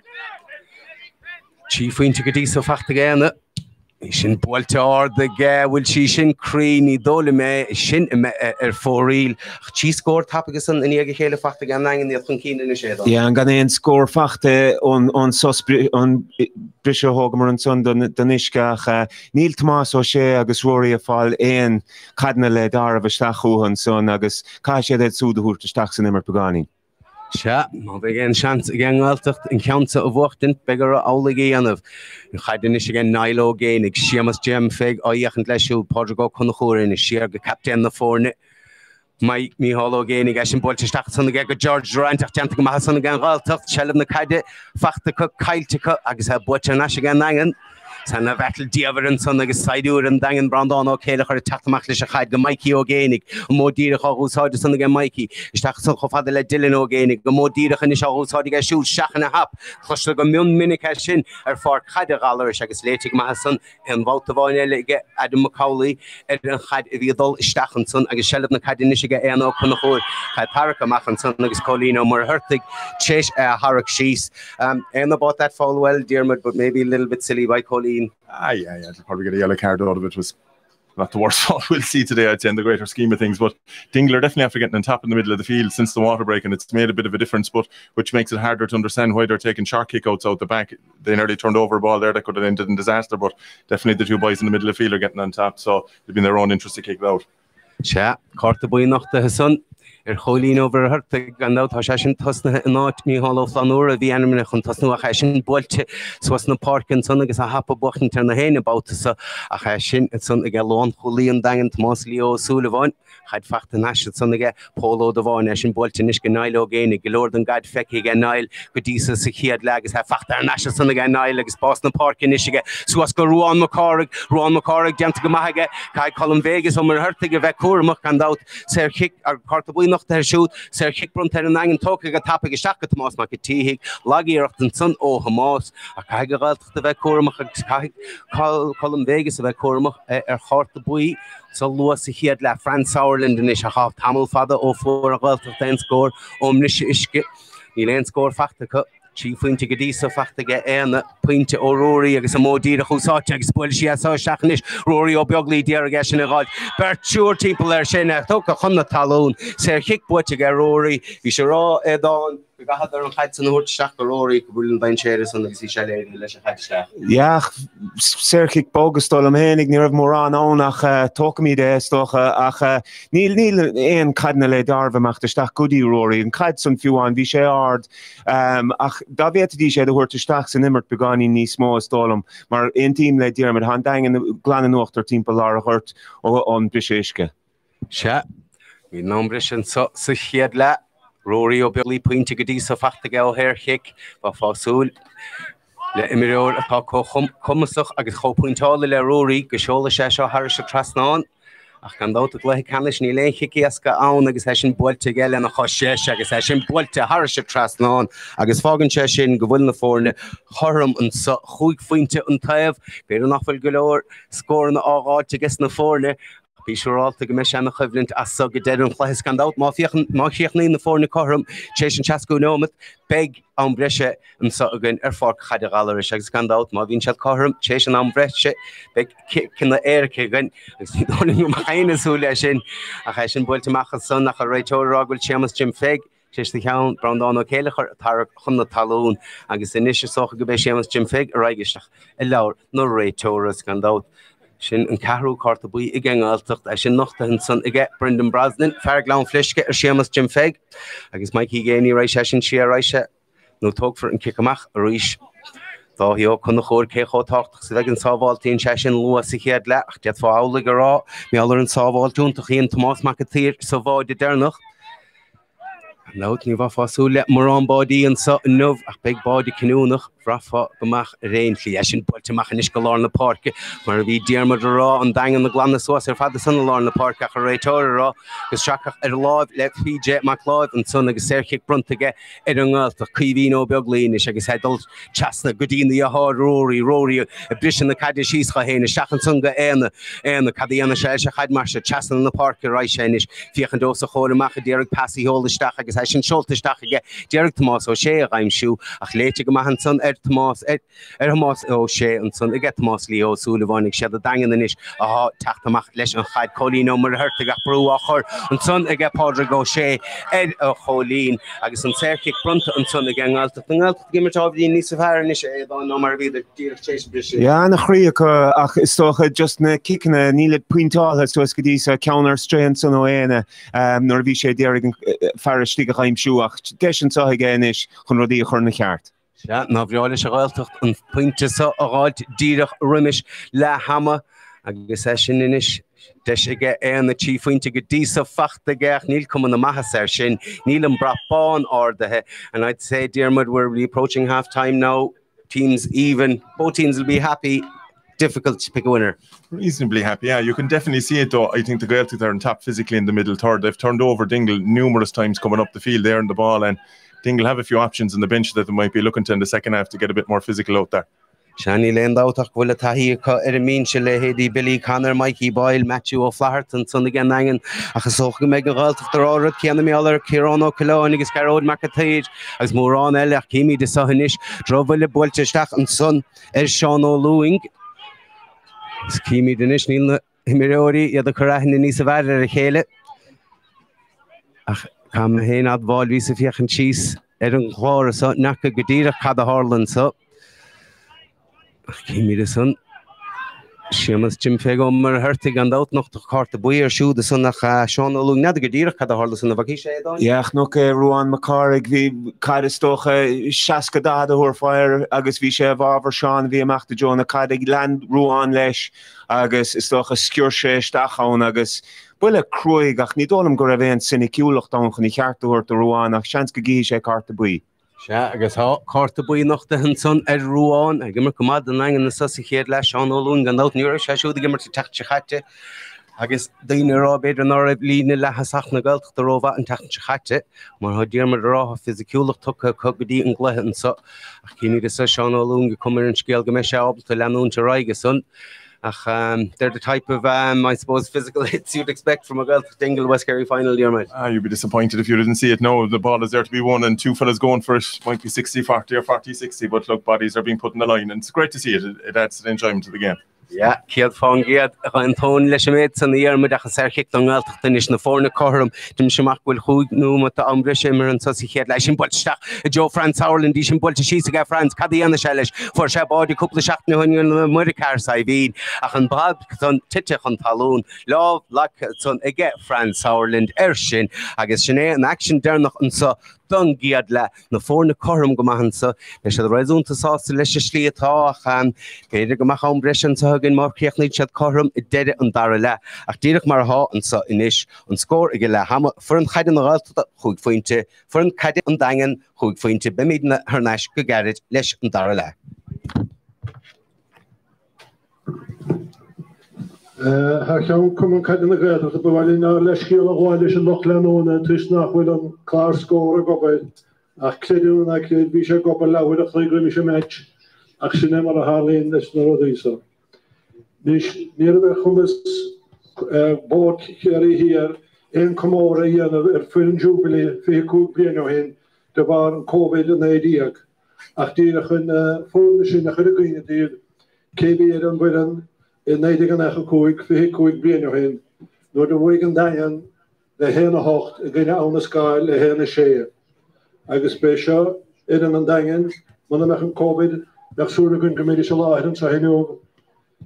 Chifuinte go dtí sa fachta éana sin builte árda bhfuil sí sin crí dóla mé sin ar fóríl tí scór tapagus an ag chéile fachta gan nangan níl chun cíine na séad. Yeah, an gan éon scór fachta an brise hógamar an son don isceach Níl Tomás ó sé agus ruirí a fáil éon cadna le dar a bhsteachúhan son agus cai sé éad súda thuairt isteach san immer pegáí. Ja, maar we gaan chance again altijd in kansen of wachten bigger oulige anaf. Ga je niet again Nilo again. Ik zie mas Jim Fig. Oh, je gaat lesje Podrigo kon horen. Ik zie de captain naar voren. Mike Mihalo génig sin bolte stachsan ge go George Durant Janta ma san gan galtacht sellem na kaide fachta kailte agus ha bote na gan nangen Sanna vettel diaverin son agus sideúr an dagen Brandán ó chéile chuir taachtamach leis a chaid go Mikey ó génig go módíire a úsáide san ge Mikey isteach san cho fada le Dylan ó génig go módíire an is a úsáide ge siúl seachan a hap chuiste go miún minic sin far chaide galir agus léitig ma san an bhálta bháine ge Adam McCauley an chaid a bhídul istachan son agus sellem na caide nisige éanó chun nach chóir chaid Parca machchan son agus Colino mar hurtig chase Harrick shees and about that fall well Dermot but maybe a little bit silly by Colleen. Yeah, they'll probably get a yellow card out of it. Was not the worst fault we'll see today, I'd say, in the greater scheme of things. But Dingler definitely after getting on top in the middle of the field since the water break, and it's made a bit of a difference, but which makes it harder to understand why they're taking sharp kickouts out the back. They nearly turned over a ball there that could have ended in disaster, but definitely the two boys in the middle of the field are getting on top, so they've been their own interest to kick it out. Yeah, Carter boy nach the son. Cholín over hurtig gan tá sé sin tosna náit Míhall Flanúra bhí anmine chun tosnú a sin bolte sos na parkin son agus a hapa bochn tar na héine bouta a sin son ag lán cholíon dagen Tomás Leo Sullivan chaid fachta nasid son ag Polo de bháin sin bolte nis go nail génig golóir an gad feici gan nail go dísa sa chiad legus ha fachta nasid son ag nail agus bás na parkin isige suas go Ruan McCorrick deanta go maige cai Colin Vegas mar hurtig a bheith cuaach gan dát sé kick ar cartabú nach der shoot ser kickbrun ter an angen toke ga tappe gestakket Tomás ma tíhig lagíocht an son ó Hamas a caiigegalt de bheith cuaach Colin Vegas a bheith cuaach charta buí so luas a hiad le Fran Sauerland in is a half tamil fada ó fuór a ghilteach den scór omnis isce ní len scór fachta Chief Pointe Gadisa fachtige éna Pointe ó Rory agus a módíre chusáte agus spoil si á seachnis Rory ó beaglí dearige sin a gáil Bertúr timppla sin tócha chuna talún sé chic buite ge Rory hí sé rá édáin gahad an chaid san hút seach go Rory go bhfuil bain séir san agus í sé léir leis a chaid seach. Ja, sér chic bógastol am hénig ní raibh mór an ach tóca mí de stocha ach níl éon caidna le darfa amach de steach godí Rory an caid san fiúáin bhí sé ard ach da bhéta dí sé a thuirta steach san immert beganí níos mó stólam mar ein tím le Diarmid han dagen glan nuachtar timppla lá a chuirt ó an briséisce. Se, hí ná brisin sa chiad le Rory ó beaglí Pointe Gadisa fachtige ó héir chic ba fásúil le imimeóir atá cumasach agus chopointála le Rory go seola sé seo thar se trasnáin ach gan dáta le canis ní le chiiciasca ann agus sin builte geile na choise agus sin builte thar se trasnáin agus fágann sé sin go bhfuil na fórne chorm an chuig fointe an taobh beidir nachfuil go leor scór na ágáte gus na fórne Bhí seráilta go me sem chublint as so go dead an chluis gan dát má chiaachnaí na fórna chom sé an teascú nómad beg an breise an so agan fá chaidir galir agus gan dát má bhín sead chom sé an an breise be cinna éirice gan agus ní chainasú lei sin a cha sin builteachchan san nach a réiteórráhfuil Seamus Jim Fig Teiste cheann Brandán ó chéile tar chuna talún agus inis socha go bheith Seamus Jim Fig a raigisteach I leabhar nó réiteóras gan dát. Sin an carú carta buí I gceangalteacht a sin nachta hin san ige Brendan Brosnan fearglán fliisce ar Seamus Jim Fig agus Mikey géanaí rééis sin si réise nó tógfar an kickamach a ríis Dá hí ó chun chóir céátácht sa bheith an sábháiltaíonn sé sin luas a chéad le ach dead fála go rá meallar an sábháiltúnta íon Tomás Macatír sa bháide dénach No, ní bha fáú le mar an bádíí an sa nómh ach beag bádi cinúnach rafa gomach réinlí sin builteach is go lá na parke mar bhí Diarmid rá an dagan na glanna suas ar fada san lá na park a réitóir rá gus seach ar láib le PJ McLeod an son agus séirchiic bruntaige ar an gáilta chuhí ó beaglíine agus hedul chasna godína a Rory a brisin na caidir síoscha héna seachan sunga éna cadíanana sé se chaid mar se chasna na park a ráis sénis fiochan dós a chóirach a déireg passí hólisteach agus sin seoltaisteach aige déireg Tomás ó sé a raimsú ach léite go maihan san Tomás Tomás ó sé an son ige Tomás Leo Sullivan ag siad a dagan inis a teachtamach leis an chaid Colín mar hurta gach brú a chur an son ige Pádraig ó sé a Cholín agus an séirchiic brunta an son ige ngáilta gimmartábhí níos a bhar inis é ná mar bhí dír tééis brise. Ja na chríocha ach is tócha just na kicna níle puintála so go dí a ceannar strain san ó éine nóir bhí sé déireg fearistí a chaimsúach deis an sa géis chun rodí a chur na cheart. Ja, ná bhreáile se gáiltecht an puinte sa a gáid díreach rimis le hama agus sin inis deis ige na chiefinte go dísa fachta gach níl cum na maithe sin níl an brapáin ordathe, and I'd say, Diarmuid, we're really approaching half time now. Teams even, both teams will be happy. Difficult to pick a winner. Reasonably happy, yeah. You can definitely see it though. I think the Gaeltacht are on top physically in the middle third. They've turned over Dingle numerous times coming up the field there in the ball, and Dingle have a few options on the bench that they might be looking to in the second half to get a bit more physical out there. Shani Lendoutach will tahi Ermin Shilehedi, Billy Connor, Mikey Boyle, Matthew O'Flaherty, Son again Nangan, Achasoch Mega Galt of the Road, Kianami Aller, Kirono, Kilo, and Giscarod Macatage, as Moran El Akimi de Sahinish, Droville Bolchestach and Son, Ershano Luing, Skimi Denish Nil Himirori, Yada Karahan in Isavada Hele. Come Hain at Vol Visafiach and Cheese, Erin Chor, so Naka Gadira, Kada Harlan, so. Kimi de son. Seamus Jim Fego mar hurtig and out noch cart the boy shoe the son nach Sean Olung na de gedier had the harles in the vacation don. Ja, nog Ruan McCarrig vi Karistoche Shaskada the Horfire agus vi sé over Sean vi macht the John Kadig land Ruan lesh agus is doch a skirse stachon agus bulle croig ach ni dolum go raven sinicúlach don chun cheart hort the Ruan ach chance gi sé cart the boy. Ja, agus cart the boy noch the son Ruan I gimmer komad den lang in the sassicheer leis Sean Olung and out near show the gimmer to tachte agus daine rá beidir nar líne lehasach na Gaeltacht the rova and tachte chatte mar ha dearmar rá physicúlach tucha cogdí an glehan so ach kini de Sean Olung kommer in scale gemesha ob to lanún to raige son. They're the type of, I suppose, physical hits you'd expect from a Gaeltacht Dingle West Kerry final, Diarmuid. You'd be disappointed if you didn't see it. No, the ball is there to be won, and two fellas going for it. Might be 60-40 or 40-60, but look, bodies are being put in the line, and it's great to see it. It adds an enjoyment to the game. Yeah, Kiad Fongiad, Anton Leshamet, and the Diarmuid Serkik on Gaeltacht Finish na Forna Corum, Jim Shamak will Hoog Numa to Umbre Shimmer and Sussie Head Lashing Bolstach, Joe France Howland, Dishon Bolta Shisa France, Caddy and the Shelish, for Shabody, couple of Shakno and Murikar Saivin, Achan Bob, son Titchon Talon, Love, Luck, son Ege France Howland, Ershin, I guess Shane and action there noch and so. Dun giadla na Forna Corum gomahansa, they shall rise on to sauce deliciously at all, and Gator Gomahom Breshan to Hagen Mark Kirknich at Corum, it did it on Darala, Achdirk Marha and so inish, and score Igala Hammer, Fern Haden Ralta, Hoog Fointe, Fern Caddy and Dangan, Hoog Fointe, Bemidna, Hernash, Gugarit, Lesh and Darala. Hartjan kom ik in de Gaeltacht de bewaling naar lesgiel of walish en Lochlan en tussen nach wil een klaar scoren gobel. Ach kleedje en ik wie ze gobel lauw de grimmische match. Ach ze nemen de Harleen des Noordisa. Dus meer we kommes boord hier in Komore hier voor een jubilee voor koop nog in. Er waren COVID en idee. Ach die gaan voor de zin de die KB dan willen in Nederland gekoik, voor koik bien heen. Door de wegen daarin, de hele hocht, geen andere schaal, de hele schee. Eigenlijk speciaal in een dingen, maar dan een COVID, dat zullen kunnen medische lagen zijn ook.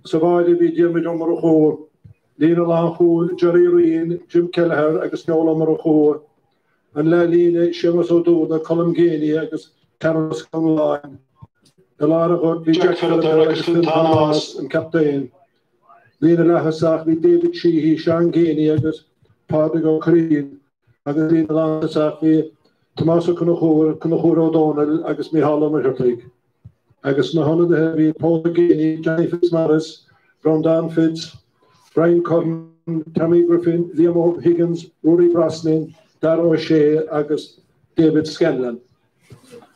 Zo waren we die met Omrogo, Lina Lango, Jerry Ruin, Jim Kelleher, eigenlijk snel Omrogo, en Laline, Shemaso Doda, Colum Genie, eigenlijk Carlos Conline. De Lara God, die Jack Philip, Thomas, en kapitein. Lina Lahasach, wie David Sheehy, Sean Genie, agus Pardigo Creed, agus Lina Lahasach, wie Tommaso Conachur O'Donnell, agus Mihala Mahertig. Agus na honna de wie Paul Genie, Johnny Fitzmaris, Ron Fitz, Brian Cotton, Tammy Griffin, Liam Higgins, Rory Brosnan, Darrow O'Shea, agus David Scanlon.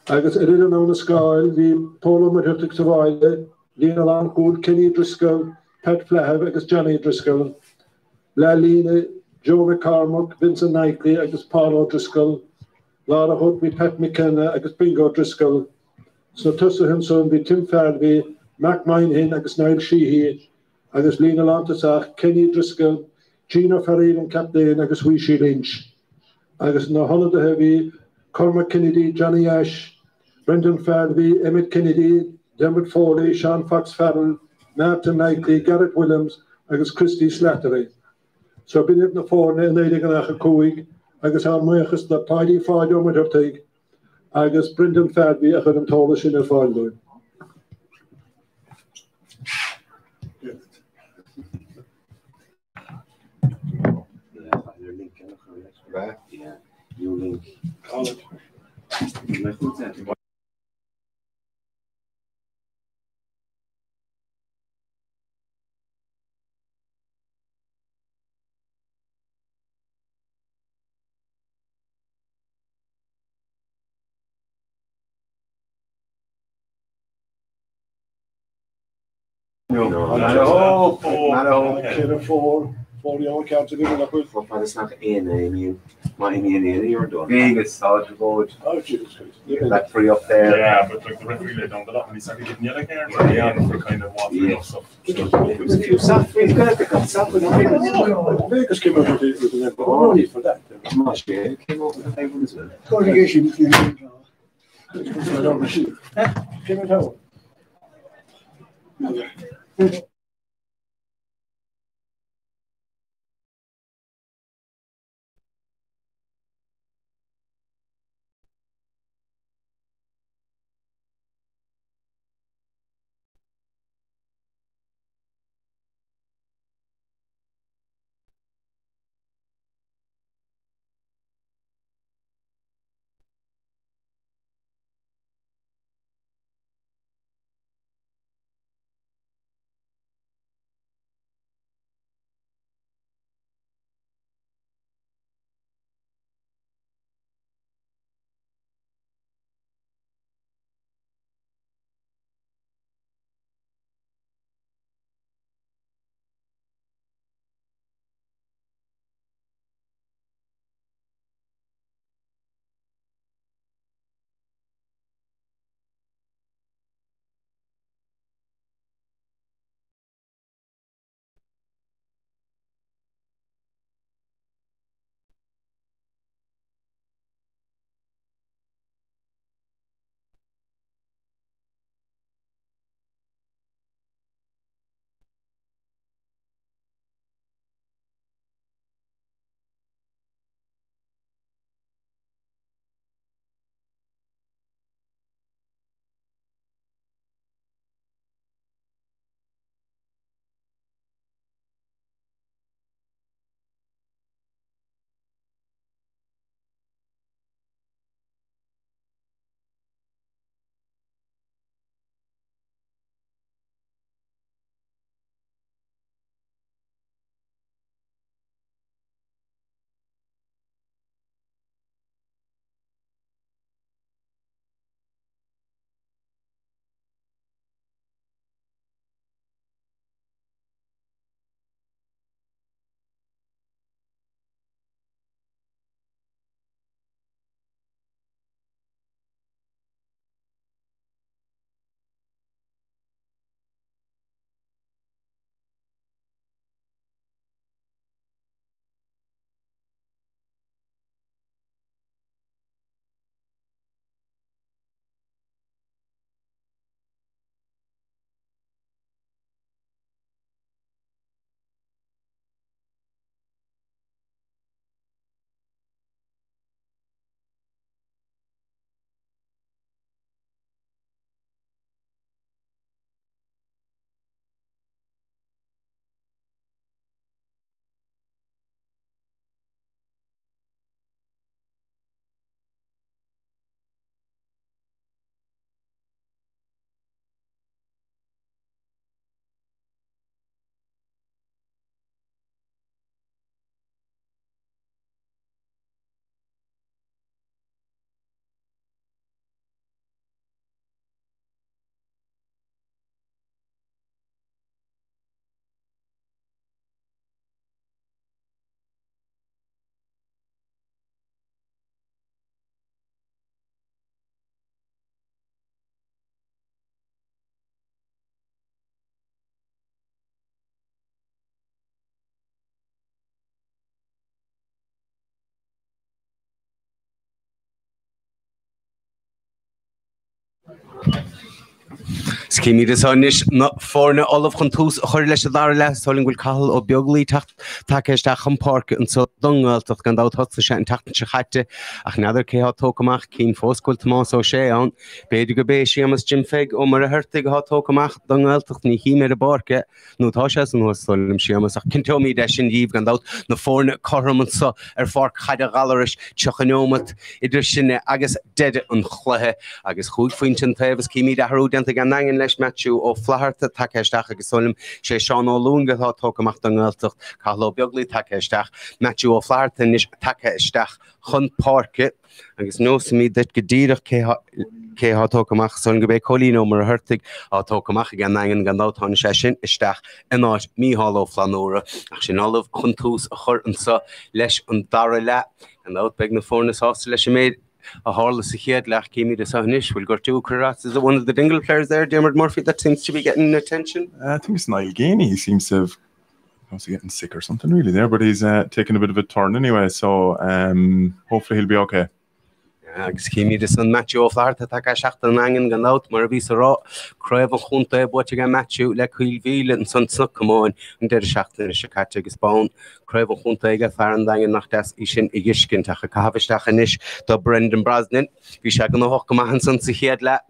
Agus erin on the sky, wie Paul Mahertig Savaile, Lina Langhood, Kenny Driscoll, Pat Flahav, agus Johnny Driscoll, Laline, Joe McCormack, Vincent Knightley, agus Paul Driscoll, Lara Hood, with Pat McKenna, agus Bingo Driscoll. So tussen hun son wie Tim Farley, Mac Minehin, agus Niall Sheehy, agus Lina Lantasach, Kenny Driscoll, Gina Farrell and Captain, agus Wishy Lynch. Agus na holiday heavy, Cormac Kennedy, Johnny Ash, Brendan Farley, Emmett Kennedy, Dermot Foley, Sean Fox Farrell, Martin Knightley, Garrett Williams, agus Christy Slattery. So bin ik na vorne en nedig aan de koeig, agus aan moeiges dat Paddy Fado met haar teek, agus Brendan Farley en een tolles in het vaardoen. Right? Yeah. You link. College. Voor jouw kaart te winnen, dat goed. Wat is nog één? Maar in één you're done. Vegas, solid to go. Oh, Jesus Christ. That free up there. Yeah, but like the referee laid down the lot and he started giving yellow cards early on for kind of watering up stuff. It was a few soft things. Vegas came up with an employee for that. Much, yeah. Came up with a favourite as well. Congregation came I don't receive. Came at home. Skimmy the sonish not for all of Huntus, Horlish Darla, Soling will call or Bugly Takesh Dacham Park and so Dungal to can out hot and Takan Chahate, another Keha Tokamach, Keen for school Tomas O'Shea, Bedigo Bay, Shamus Jim Feg, Omar Hertig Hot Tokamach, Dungal to Nihime the Barke, no Toshas and was Solim Shamus, Kintomi Dashin Eve and out the foreign Corum and so Fork Hada Galerish, Chachanomat, Edition Agus dead on Chlahe, Agus Hood Finch and Tavis, Kimi the Harud and the Ganang leis matchu ó flaharta takeisteach agus solim sé Sean O'Loon gotha tógamach dangaltach Carlo Bugly takeisteach matchu ó flaharta nis takeisteach chun parke agus no smi dit gedíach cé tógamach son go bé colíno mar hurtig á tógamach ganang gandát han session isteach ináit míhall ó flanóra ach sin olive chun tús a chur an sa leis an dara le and out big na fórnas hostel leis made a Harless ahead, like Kimi the Sahnish, will go to Karat. Is it one of the Dingle players there, Dermot Murphy, that seems to be getting attention? I think it's Niall Gainey. He seems to have getting sick or something really there, but he's taking a bit of a turn anyway, so hopefully he'll be okay. Agus Kimi the Sun Matthew of Art attack a shaft and hanging and out, Marvis Raw, Crave of Hunter, watching a Matthew, like Wheel and Sun Snuck come on, and there shaft in a Shakatic is bound. Crave of Hunter, Farandang and Nachtas, Ishin, Igishkin, Takavistachanish, the Brendan Brosnan, Vishagan Hockamahanson, Sihiadla.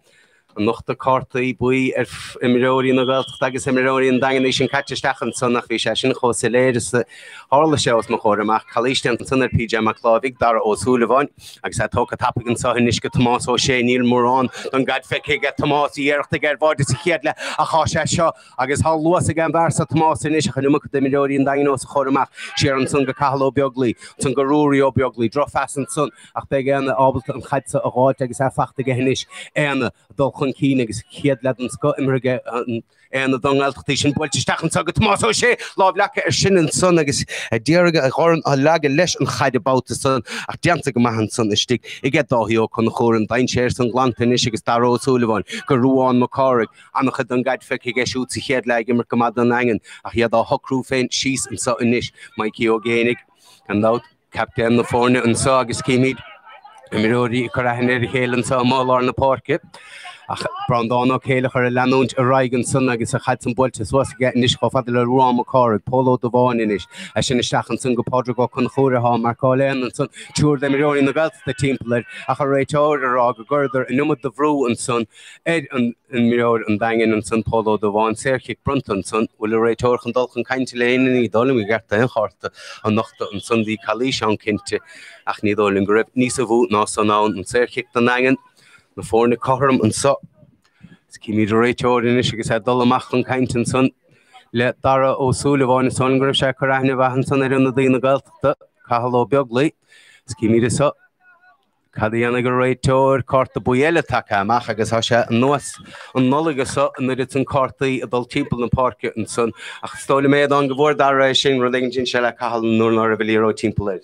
Noch der Karte boy Emirori in der Tages Emirori in Danganation Katchestachen son nach Vishasin Hosele das Harle shows ma hore mach Kalistan son der PJ McLaughlin dar O'Sullivan ag sa talk tapigan so hinish get Thomas O'Shea Neil Moran don gad feke get Thomas yerchte get var det sikedle a khasha sho agus hal los again Barsa Thomas hinish khnum ket Emirori in Danganos hore mach Sharon son ga Carlo Bugly son Garuri Bugly draw fast and son ach begen abel an khatsa a rot ag sa fachte hinish en Keen agus chiad ledan sco imrige and the Dongaltation Bolchestachen so get Thomas O'Shea love laka sin and son agus a dearga a horn a lag lesh and hide about the son a diantig mahan son is stick I get do hio con choran dain shares on glantin is agus Daro Sullivan go Ruan McCorrick and a dan gad fek get shoot to head like immer kamadan angen a he had a hockru faint she's and so inish Mikey O'Gainig and out captain the phone and so agus Kimi Emirori Karahan Helen so all on the park Brandon Kale her Lanunt Arigan son agus a Hudson Bolches was getting nish Fadler Ruan McCorrick Polo the Vaughan inish a Shinishachan Sungo Podrigo Conjura Marcolen and son tour them in the Gulf the team played a Rach order og Gurther and Numut the Vru and son Ed and Mirror and Dangan and son Polo the Vaughan Serkik Brunton son will a Rach or Dolphin kind to lane and Dolly we got the heart on Nochta and Sunday Kalishan Kinte Achni Dolin Grip Nisavu no son on and Serkik the Nangan the forne Coram and so Kimi the Rachel in Ishig said Dolomach and Kainton son let Dara O'Sullivan and son Grip Shakarahniva and son in the Dina Gulf Kahalo Bugly Kimi the so Kadiana Rachel Court the Boyella Taka Machagas Hasha and Noas and Noliga and it's in Corti adult people in Park and son Stoli made on the word Dara Shing Religion Shella Kahal Nurna Reveliro team play.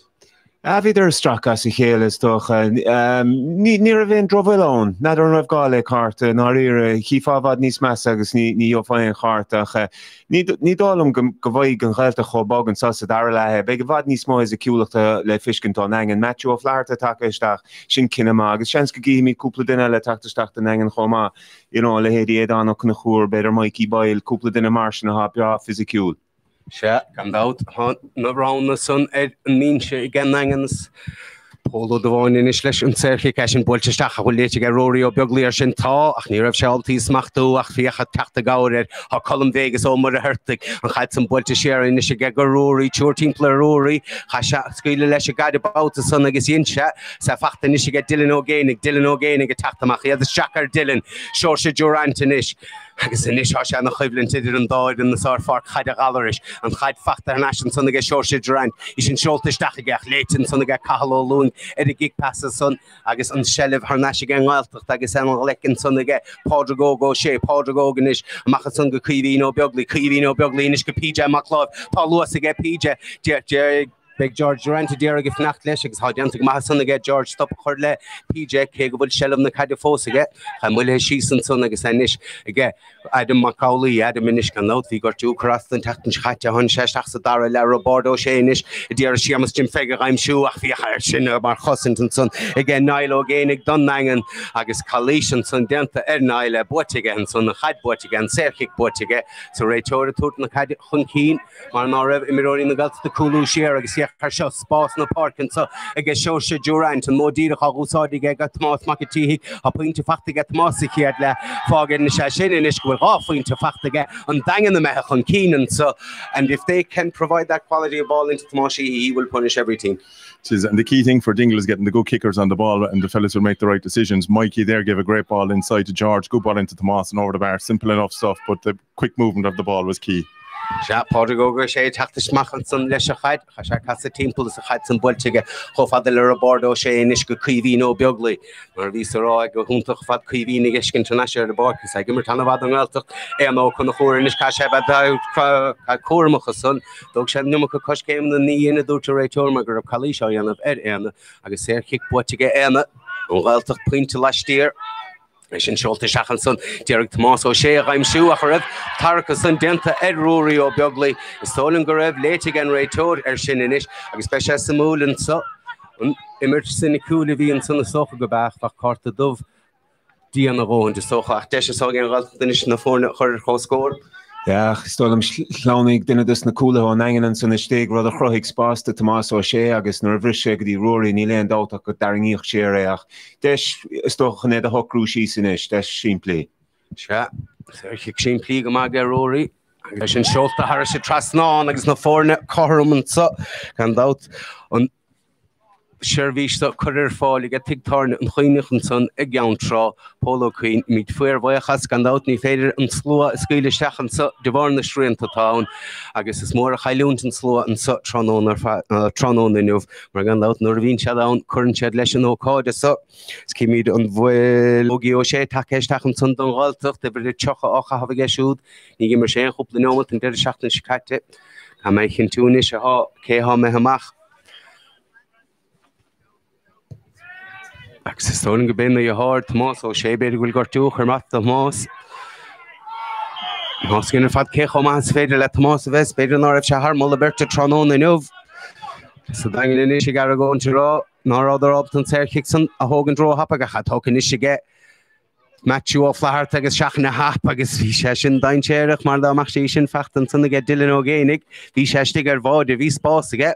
Viidir struck as a chéile stocha ní a bhíon drohfuilón nadidir an bháile carta ná ire chiáhad níos meas agus ní ófáin chartach ní dálam go bhaid an ghailta chobag an sa dar lethe be go bhd níos mó is a ciúlachta le fiscintá engen Matthew ó fleirta takeisteach sin cinema agus seans go gí mí cúpla duine le tactaisteach den engen chomá le héadí éadán na chuúr beidir Mikey Boyle cúpla duine mar sin na hapia fysiciúl. Sure, come out no round the sun Ed mean again angans Polo the one in Ishlish and Serki Cash and Bolchestach will let you get Rory or Bugly or Shinta, ach near of Shelties Machto, ach Fiach Tacta Gaured, or Column Vegas over the Hertig, and had some Bolcheshare in Ishigega Rory, Chortin Rory, Hasha Skila Lesha guide about the son of Ginsha, Safat and Ishiga Dylan O'Gainig, attacked them, the Shaker Dylan, Shorsha Durantinish. Agus in ish hasha na chivlin tidir an daid in the sort fark chayda galerish and chayd factor nation son aga Shorsha Durant ishin Sholtish dachigach leighton son aga Kahalo Loon edi gig passes son agus an Sheliv harnashigang waltach agus an lekin son aga Podrigo Shea Podrigoganish machat son ga Kivino Bugly nish ga PJ McLeod Paul Lewis aga PJ Big George Durant dear if nacht leis agus hadianta ma sanna get George stop churle PJ ke go bhfuil shelm na cad fósa chamule sísan son agus inis ige Adam McCauley Adam inis can note hí gur tú crostan tatan chatte hon 6 sa dar le Roberto Shanish dear Seamus Jim Figure I'm sure ach fi sin mar Hossington son again Nilo Gainig Dunangan agus Coalition son denta Naile Botigan son na chad Botigan Serkick Botige so Rachel tut na cad chunkeen mar ná raibh imiróí na galt de coolú séar agus ar seo spás na parkin so ige seo se Durant an módíra chaúsáide ige Tomás Macatí a pointe fachtaige Tomás chéad le fágin na sé sin inis go bhfuil áfointe fachtaige an dagan na meach an Keenan so and if they can provide that quality of ball into Tomás he will punish every team. And the key thing for Dingle is getting the good kickers on the ball and the fellas will make the right decisions. Mikey there gave a great ball inside to George, good ball into Tomás and over the bar, simple enough stuff, but the quick movement of the ball was key. Ja, Portugal sé tachttas machchan san leis a chaid, cha sé casa timppla a chaid san boltige chofadal le Roberto sé inis go cuihín ó beaglaí, mar ví rá go húntaach fad cuihín ag international de bar, gus ag immer tanna bhd an gáilteach nó chun na chóir inis cá sé cuairmachcha san, dóg sé numach go cos céim na níana dúirte réiteoir mar gur chalí seo dhéanamh éana agus sé chic boltige éana ó gáilteach pointe leistíir. Sin Schulte Schachanson, Derek Tomás O'Shea, I'm sure Rev, Tarkason, Denta, Ed Rory o Bugly, Stolen Gorev, late again Ray Toad, Shininish, a special Samool and so emergency cool and son of Sofa go back for Carta Dove, Diana Rowan, just so hard, Desha Sogan, finish in the phone at her score. Ja, stolum slánig dinne dus na coolla an engen an san steig rud a chroigh spás de Tomás O'Shea agus nar bhrisé go dtí Rory ní leon dáta go daringíoch sé réach. Deis is toch net a hocrú sísan is, deis siimplí. Se, chic siimplí go mag Rory. Agus sin seolta har sé trasnán agus na fórne chom an so gan dat an Shervísta chuir fáil ag tigtarne an chuoinechan san ag geanrá Polo Queen míid fuir bhachas gan dat ní féidir an slua scuile stechan sa de bhar na sríanta táin agus is mór a chailúnt an slua an sa trónón inniuh mar gan dat nuair bhín se an chun sead leis an ócáide so is cí míad an bhfuil ógí ó sé takeistechan san don gáilteach de bud teocha ácha hafa geisiúd ní gimar sé chopla nómat an deidir seachtain sicate a méid chin túnis a céá me haach. Agus is tónin go bíonna i háir Tomás O'Shea beidir bhfuil gortú chumat Tomás. Más cinnar fad cécho más féidir le Tomás a bheits beidir ná raibh se harmol a berta trónón inniuh. So dagan inis i gar a gón rá ná ráidir optan Serkick san a thógan dró hapa go chatócan isige Matthew O'Flaherty agus seach na hap agus bhí sé sin daintéireach mar dáach sé sin fechtan sanna ge Dylan O'Génig, bhí sé stig ar bháide bhí spásaige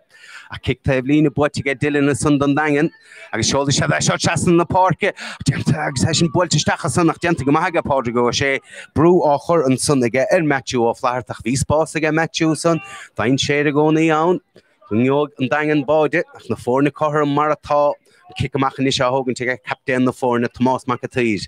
a kickta blina buige Dylan na sun don dagan agus seolda sé bheith seo teasan na parke agus sin builteistecha san nach deanta go maithaige Portugal sé brú á chur an sunnaige ar Matthew O'Flaherty ach bhí spásaige Matthew san dain sé a gcónaí ann Gneog an dagan báide ach na fórna cothir mar atá kick amachchan is a hógann te captain na fórna Tomás Macatí.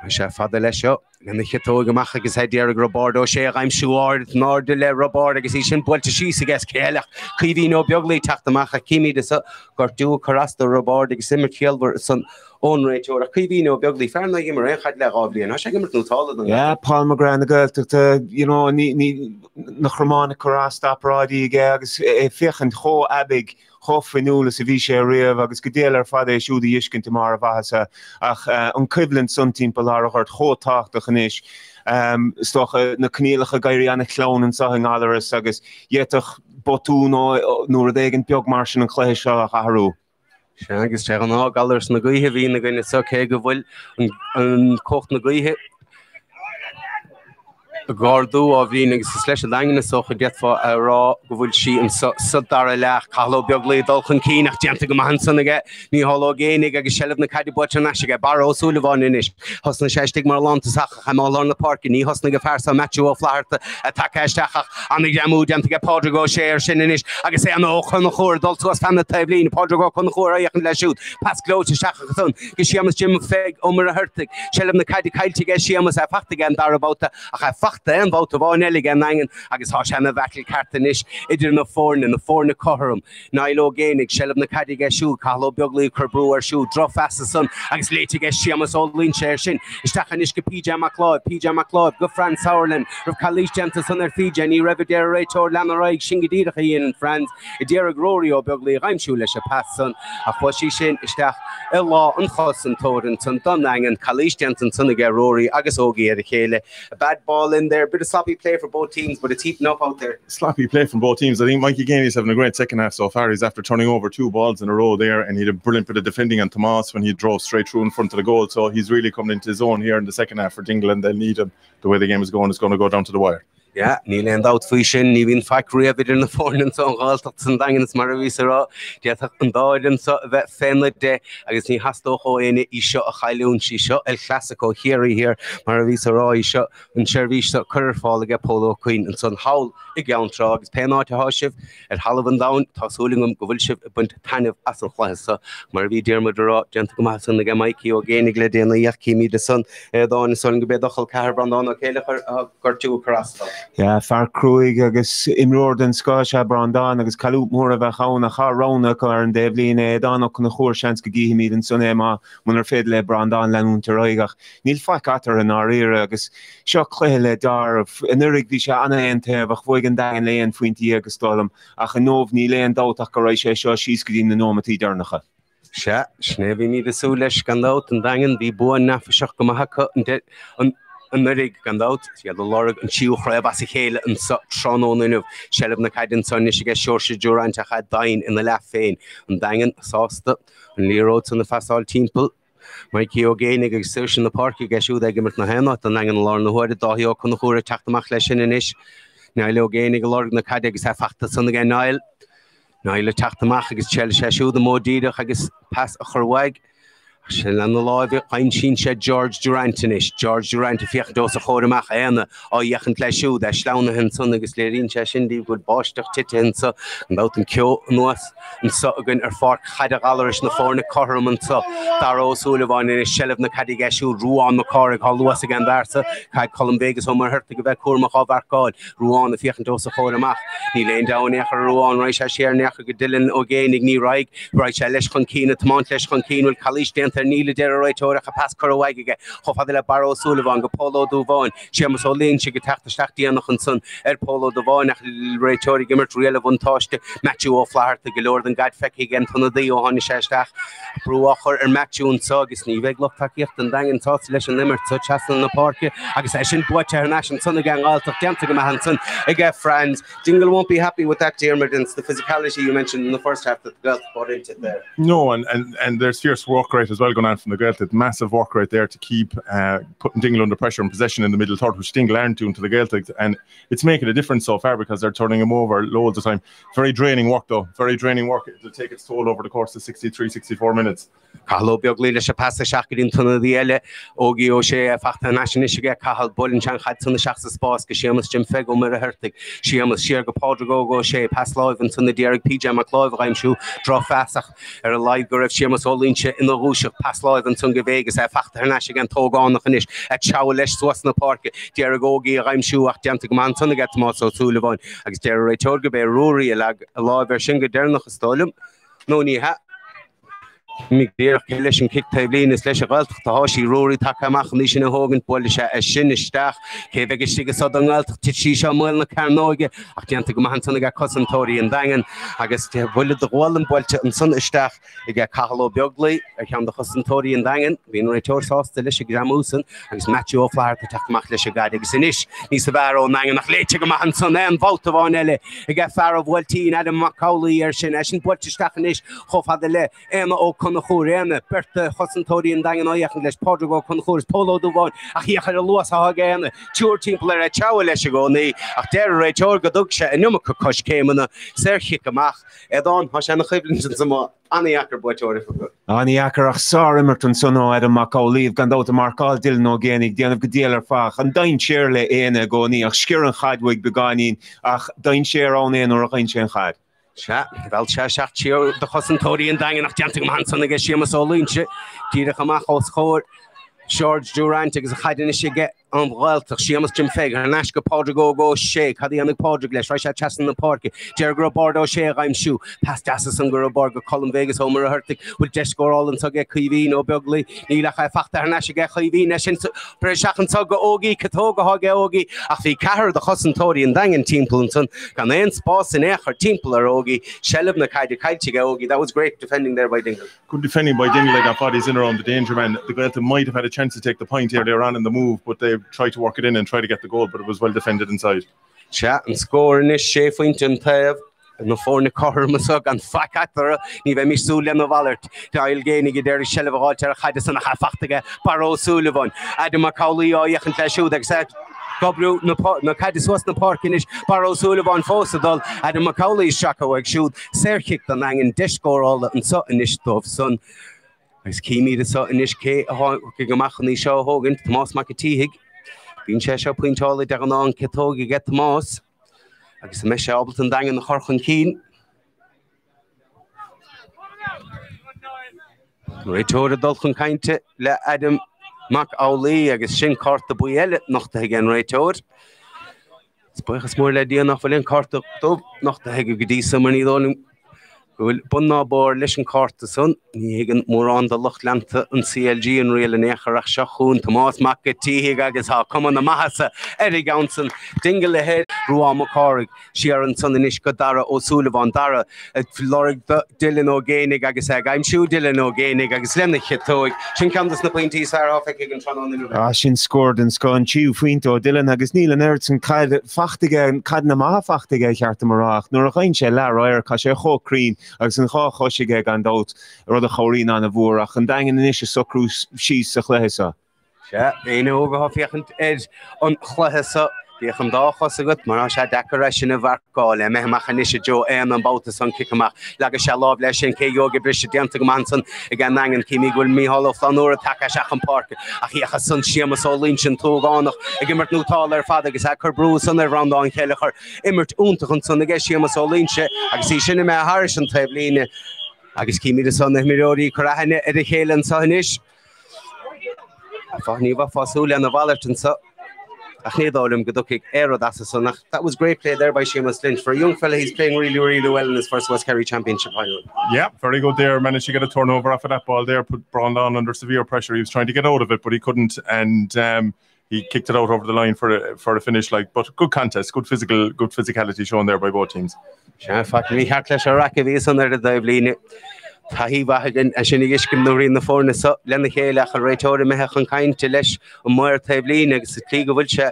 Se fada lei seo gan chetó goach agus héidir Roberto sé I'm sure ná de le Robert agus í sin builte síos a gas céileach chuhí ó beaglaí teachtamach a cíimi de gur dú chorasta Robert agus simmer céalhar san ónréiteú a chuhí ó beaglaí ferna immer réchaid le gáblion sé immer nótála. Ja, Paul McGran a gailteachta ní na chromána chorasta apráidí ige agus fichan cho abig chofinúla sa bhí sé riamh agus go déal ar fad é siúda iscin mar a bhaasa ach an cuiblinn sun timppla áthart chótácht a chanis stocha na cníalacha gaiirí anna chlán an sa ngálaras agus dhéach botú nuair a dhégan beag mar sin an chléis seo a chaharú. Se agus te an á galars na gaithe bhí na gine sa cé go bhfuil an cocht na gaithe Gardú a bhí agus is leis a daine socha defa a rá go bhfuil si an sudar leach chaló beaglaí dulchan cíach deanta go hansan aige ní halló génig agus sellh na caiidir bute neisige bar ósúla bháin inis hosna séistig mar lántaach chaálar na parkin ní hosna go fersa Matthew O'Flaherty a takeisteach anna deamú deanta go Portugal sé ar sin inis agus é an óchan na chóir dultú as fanna tablín Portugal chun na chóir a dhéchan leisút pas glóte seachachún go siamas Jim Fig ó mar a hurtig sellh na caiidir caiiltige siamas a fachtaige an dar abáta a cha fachta an bhát bháin eile gan angan agus há sena bheitl cartanis idir na fórna cothrum Nailo génig sellab na cadig siú calló beaglaí curbrú ar siú dro festa san agus léite siamas ó lín sé sin istachan is go PJ McLeod go Fran Sauerland rah chalís genta san ar Fiji ní revidéir réitor lenaráig singadíracha íon Frans I déarag róí ó beaglaí raimsú leis a pass san a chuisí sin isteach I lá an chosan tóran san don angan chalís genta sanna ge róí agus ógaí ar a chéile a bad ball in there bit of sloppy play for both teams but it's heating up out there. Sloppy play from both teams. I think Mikey Gainey's having a great second half so far. He's after turning over 2 balls in a row there and he had a brilliant bit of defending on Tomas when he drove straight through in front of the goal. So he's really coming into his own here in the second half for Dingle and they'll need him. The way the game is going, it's going to go down to the wire. Yeah, níl an dát faoi sin ní bhíon factory a bit in na fórnan son gáilteach san dagan mar a vís ará déach an dáidan so bheith fénla de agus ní hastócho éine í seo a chailún sí seo El Clásico chéirí here mar a vís ará í seo an seirbhís so chuir fála ge polo queen an son hawl I geantrá agus penáte háisih ar halban down tásúlingum go bhfuil sibh bunt tainmh as an chláis so mar a bhí dearmad ará genta go mai san na ge Mikey ó génig le déana iachcíí de son dáin son go bedachal cehar brandán ó chéile gurtú crasta. Ja, far cruig agus imróden Scotia Brandán agus calúp mór a bheith chána chárána ar an déblin dánach na chóir seans go gíimiid an sunné má munar féad le Brandán leúnta roiigach. Níl faicatar an áíire agus seo chléile dar an urig bhí se anna aontebh bhuaig an dagan léon faointí agus dálam ach an nómh ní léon dátach go raibh sé seo síos go dtí na nómatí darnacha. Se, sné bhí ní asú leis gan dát an dagan bhí buan nafaseach go maithacha an nurig gan dát the lorg an siú chraibh as a chéile an trónónmh sellab na caidan son is ige seirse Durant a chaid dain in na le féin an dagan sásta an líród san na fásáil timppel Mikey ó génig agus suir na parki geisiú ag gimmert na hena an dagan lá na huair dáhiío chun na chuair teachtamach leis sin inis Nail ó génig lorg na caide agus fachta san gé Nail le teachtamach agus tell séisiú de módíideach agus pass a chorhaig Sin an láimh ein sin sé George Durant inis George Durant a fiocht dós a chóramach éana á dhéachant leisiú de slána hen son agus léirín sé sin dí go báisteach tite hin sa an bát an cio nuas an so agan ar fár chaidir galaris na fórna chom an sa darrósúla bháin in sellh na cadí geisiú ruúán na cárig há luas a gan versa caiid Colm Vegas ó mar hirta go bheith cuamach á bharcáil ruúán a fiochant dós a chóramach ní léon daneach a ruúán raéis sé séarneach go dilan ó génig ní raig raid sé leis chun cína tomáint leis chun cíúil chalís ar níle deir réiteach a pass chohaige chofad le Barrow Sullivan go Polo Dúháin siamas ó líonn si go teachtasteachtaíanach an son ar Polo Dúháin nach réiteorí gimmert riile bhaintáiste Matthew ó Flaharta go leor an gaiid feici gan tanna daí ó tháinig séisteach brúachar ar Matthew an agus ní bheith lochtaíocht an dagan tá leis an limmer so chastan na parke agus é sin buite ar national son gan gáilteach deanta go maithan son ige Frans Dingle won't be happy with that Dermot and the physicality you mentioned in the first half that the girls brought into there. No, and there's fierce work rate as well going on from the Gaeltacht. Massive work rate there to keep putting Dingle under pressure and possession in the middle third, which Dingle aren't doing to the Gaeltacht, and it's making a difference so far because they're turning him over loads of time. Very draining work though, very draining work. It'll take its toll over the course of 63-64 minutes. Cahal beaglí leis a pass seachadín tunna díile ógí ó sé fachta naisiise cahal bolin tean chaid tunna seachsa spás go séamas Jim Fego mar a hirtig séamas siar go pádragó go sé pass láimh an tunna déarag PJ McLeod aimsú dro feasach ar a leid go raibh séamas ólínse in na rúiseach pass láimh an tunga Vegas fachta naisiise an tógánach inis teá leis suas na parke déarag ógí aimsú ach deanta go man tunna get má ó túlaháin agus déar réiteor go bé ruúí a láimh ar sin go déirnach a stálim nó ní ha Mig dear leis kick tablin is leis galt tá sí roí takeach ní sin hógan bol se a sinneisteach cé bheith si sodangalt tí se mil na carnóige ach deanta go hansanna ga cosantóí an dagan agus te bhile de bhálan boilte an sun isteach I g chaló beaglaí ar chean de cosantóí an dagan hín réiteorsásta leis gramúsan agus Matthew ó Flaharta takeach leis gaide agus inis ní sa bhar ó nagan nach léite go han san an bhta bháin eile I g fear bhiltíí Adam McCauley ar sin sin boilteisteach inis chofad le éna ó chun chóréna berta chosantóí an dagan áiach leis Portugal chun chóris Polo Dúháin ach íochar a luas a géana túr timppla ar a teá leis go ní ach deir réiteor go dug se numa cos céimena séirchi amach Edán há sé na chublin sama Aniachar buiteir go. Aniachar ach sár immerton sunó Adam McCauley gan dóta marcáil dil nó génig déanamh go déal ar fach an dain séir le éana gcóí ach sciar an chaidhaig begáín ach dain séir án éon ó a chain sé an chaid. Se bhil se seach tíor de chosantóí an dagan nach deanta go hansanna ige séamas ó línse tíireach amach ó chóir George Durant agus a chaidan is ge an bhilteach siamas Jim Feg ar nasca Pádraig go sé cadí anna Pádraig leis right at chastan na park Jer go bordo sé I'm shoe pas das an go borgo Colin Vegas homer hurtig with descore all and tug cuiví no bugly ní le fachta ar nasca ge cuiví na sin pre shachan tug ógi catóga hage ógi ach fi cahar the chosantóri and dangan timple son gan ein spas in echar timple ar ógi shelb na kaide kaite ógi that was great defending there by Dingle. Good defending by Dingle. Like I thought he's in around the danger man. The Gaelta might have had a chance to take the point earlier on in the move, but they tried to work it in and try to get the goal, but it was well defended inside. Chat and scoring is Sheffield and Tav. No fórna choir masog an facatara ní bheith misúla na bhallart Dail génig der shelf hátar chaide sanna chafachtaige Barrow Sullivan Adam McCauley áiachan leisiú ag sa Gobru na caide suas na parkinis Barrow Sullivan fósadal Adam McCauley shaka ag siúd serchic an angin discór all an so inis dómh son agus cíimi de so inis cé gomachchan ní seo hógan Tomás McAteehig bín sé seo pointála de an an cetógi get Tomás agus me sé Ableton dangan na chorchan cín. Réitóra dulchan cainte le Adam McAuley agus sin carta buile nachta again réitór. Spuchas mór le díana nach bhfuil carta dub nachta hege go dtí samar ní dólim Gwyl bunna bor leis an carta son ní higan mór an de lucht lenta an CLG an réal an écharach seo chun Tomás McAteehig agus ha cuman na mahasa Eddie Gownson Dingle le head Ruá McCorrig siar an son inis go dara ó Sullivan dara Florig Dylan O'Gainig agus ag I'm siú Dylan O'Gainig agus lemna chetóig sin candas na pointí sar á feic an tran an inú sin scored an scoin chiú fuinto Dylan agus Níl an Ertson caid fachtige caid na maha fachtige chearta marach nuair a chain sé le roiir ca sé chócrín agus an chá choisiige gan dát rud a choirín an a bhórach an dagan inis a socrú síos a chléhesa. Se, éine óga fiachant ed an chléhesa Bíach an dáchas a gut mar sé decoration a bharcáil meach an isise Jo an bouta san kicamach legus se láb leis sin cé yoga brise dianta go mansan a gan angan cíimi ghfuil míhall flanúra take seach an park a chiacha san siamas ó lín sin tógánach ag immert nútáil ar fad agus a chur brú san ar randáin chéilechar immert úntachan san a ggéis siamas ó línse agus í sinna me háris an taobh líne agus cíimi de san miróí chorahanne a chélan sa inis. Fáníh fásúla an a bhhailirtan sa that was great play there by Seamus Lynch. For a young fella, he's playing really, really well in his first West Kerry Championship final. Yeah, very good there. Managed to get a turnover off of that ball there, put Brandon under severe pressure. He was trying to get out of it, but he couldn't, and he kicked it out over the line for a finish. But good contest, good physicality shown there by both teams. Tahí bhagan a sinnig iscin nóí na fórna lena chéile a réitóra metheach an cainte leis an muir taobhlín agus clí go bhfuil se